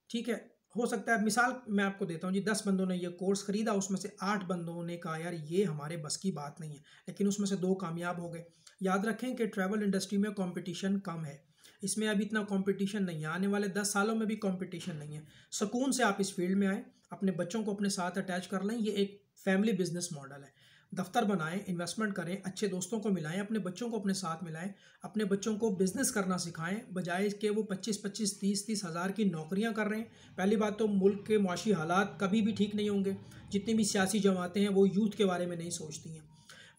ठीक है। हो सकता है मिसाल मैं आपको देता हूँ जी, 10 बंदों ने ये कोर्स ख़रीदा, उसमें से 8 बंदों ने कहा यार ये हमारे बस की बात नहीं है, लेकिन उसमें से 2 कामयाब हो गए। याद रखें कि ट्रैवल इंडस्ट्री में कंपटीशन कम है, इसमें अभी इतना कंपटीशन नहीं है, आने वाले 10 सालों में भी कंपटीशन नहीं है। सुकून से आप इस फील्ड में आएँ, अपने बच्चों को अपने साथ अटैच कर लें। ये एक फैमिली बिजनेस मॉडल है। दफ्तर बनाएं, इन्वेस्टमेंट करें, अच्छे दोस्तों को मिलाएं, अपने बच्चों को अपने साथ मिलाएं, अपने बच्चों को बिज़नेस करना सिखाएं, बजाय इसके वो 25-25, 30-30 हज़ार की नौकरियां कर रहे हैं। पहली बात तो मुल्क के मुआशी हालात कभी भी ठीक नहीं होंगे। जितनी भी सियासी जमातें हैं वो यूथ के बारे में नहीं सोचती हैं,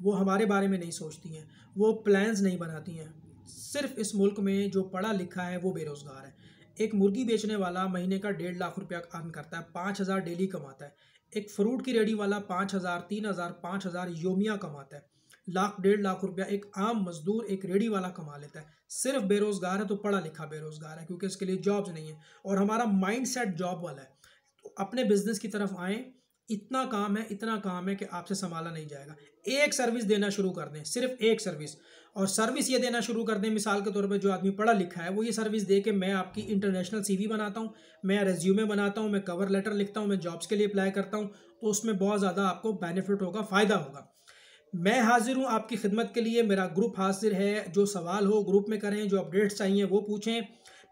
वो हमारे बारे में नहीं सोचती हैं, वो प्लान्स नहीं बनाती हैं। सिर्फ इस मुल्क में जो पढ़ा लिखा है वो बेरोज़गार है। एक मुर्गी बेचने वाला महीने का 1.5 लाख रुपया अर्न करता है, 5,000 डेली कमाता है। एक फ्रूट की रेडी वाला 5,000, 3,000, 5,000 योमिया कमाता है। लाख 1.5 लाख रुपया एक आम मजदूर, एक रेडी वाला कमा लेता है। सिर्फ बेरोज़गार है तो पढ़ा लिखा बेरोज़गार है, क्योंकि इसके लिए जॉब्स नहीं है और हमारा माइंड सेट जॉब वाला है। तो अपने बिजनेस की तरफ आएँ, इतना काम है, इतना काम है कि आपसे संभाला नहीं जाएगा। एक सर्विस देना शुरू कर दें, सिर्फ एक सर्विस, और सर्विस ये देना शुरू कर दें, मिसाल के तौर पे जो आदमी पढ़ा लिखा है वो ये सर्विस दे के मैं आपकी इंटरनेशनल सीवी बनाता हूँ, मैं रेज्यूमे बनाता हूँ, मैं कवर लेटर लिखता हूँ, मैं जॉब्स के लिए अप्लाई करता हूँ, तो उसमें बहुत ज़्यादा आपको बेनिफिट होगा, फ़ायदा होगा। मैं हाजिर हूँ आपकी खिदमत के लिए, मेरा ग्रुप हाजिर है। जो सवाल हो ग्रुप में करें, जो अपडेट्स चाहिए वो पूछें।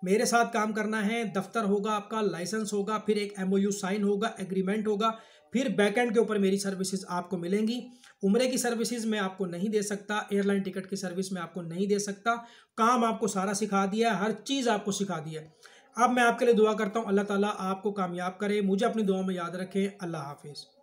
मेरे साथ काम करना है, दफ्तर होगा आपका, लाइसेंस होगा, फिर एक MOU साइन होगा, एग्रीमेंट होगा, फिर बैकएंड के ऊपर मेरी सर्विसेज आपको मिलेंगी। उम्रे की सर्विसेज मैं आपको नहीं दे सकता, एयरलाइन टिकट की सर्विस मैं आपको नहीं दे सकता। काम आपको सारा सिखा दिया है, हर चीज़ आपको सिखा दिया है। अब मैं आपके लिए दुआ करता हूँ, अल्लाह ताला आपको कामयाब करे। मुझे अपनी दुआ में याद रखें। अल्लाह हाफिज़।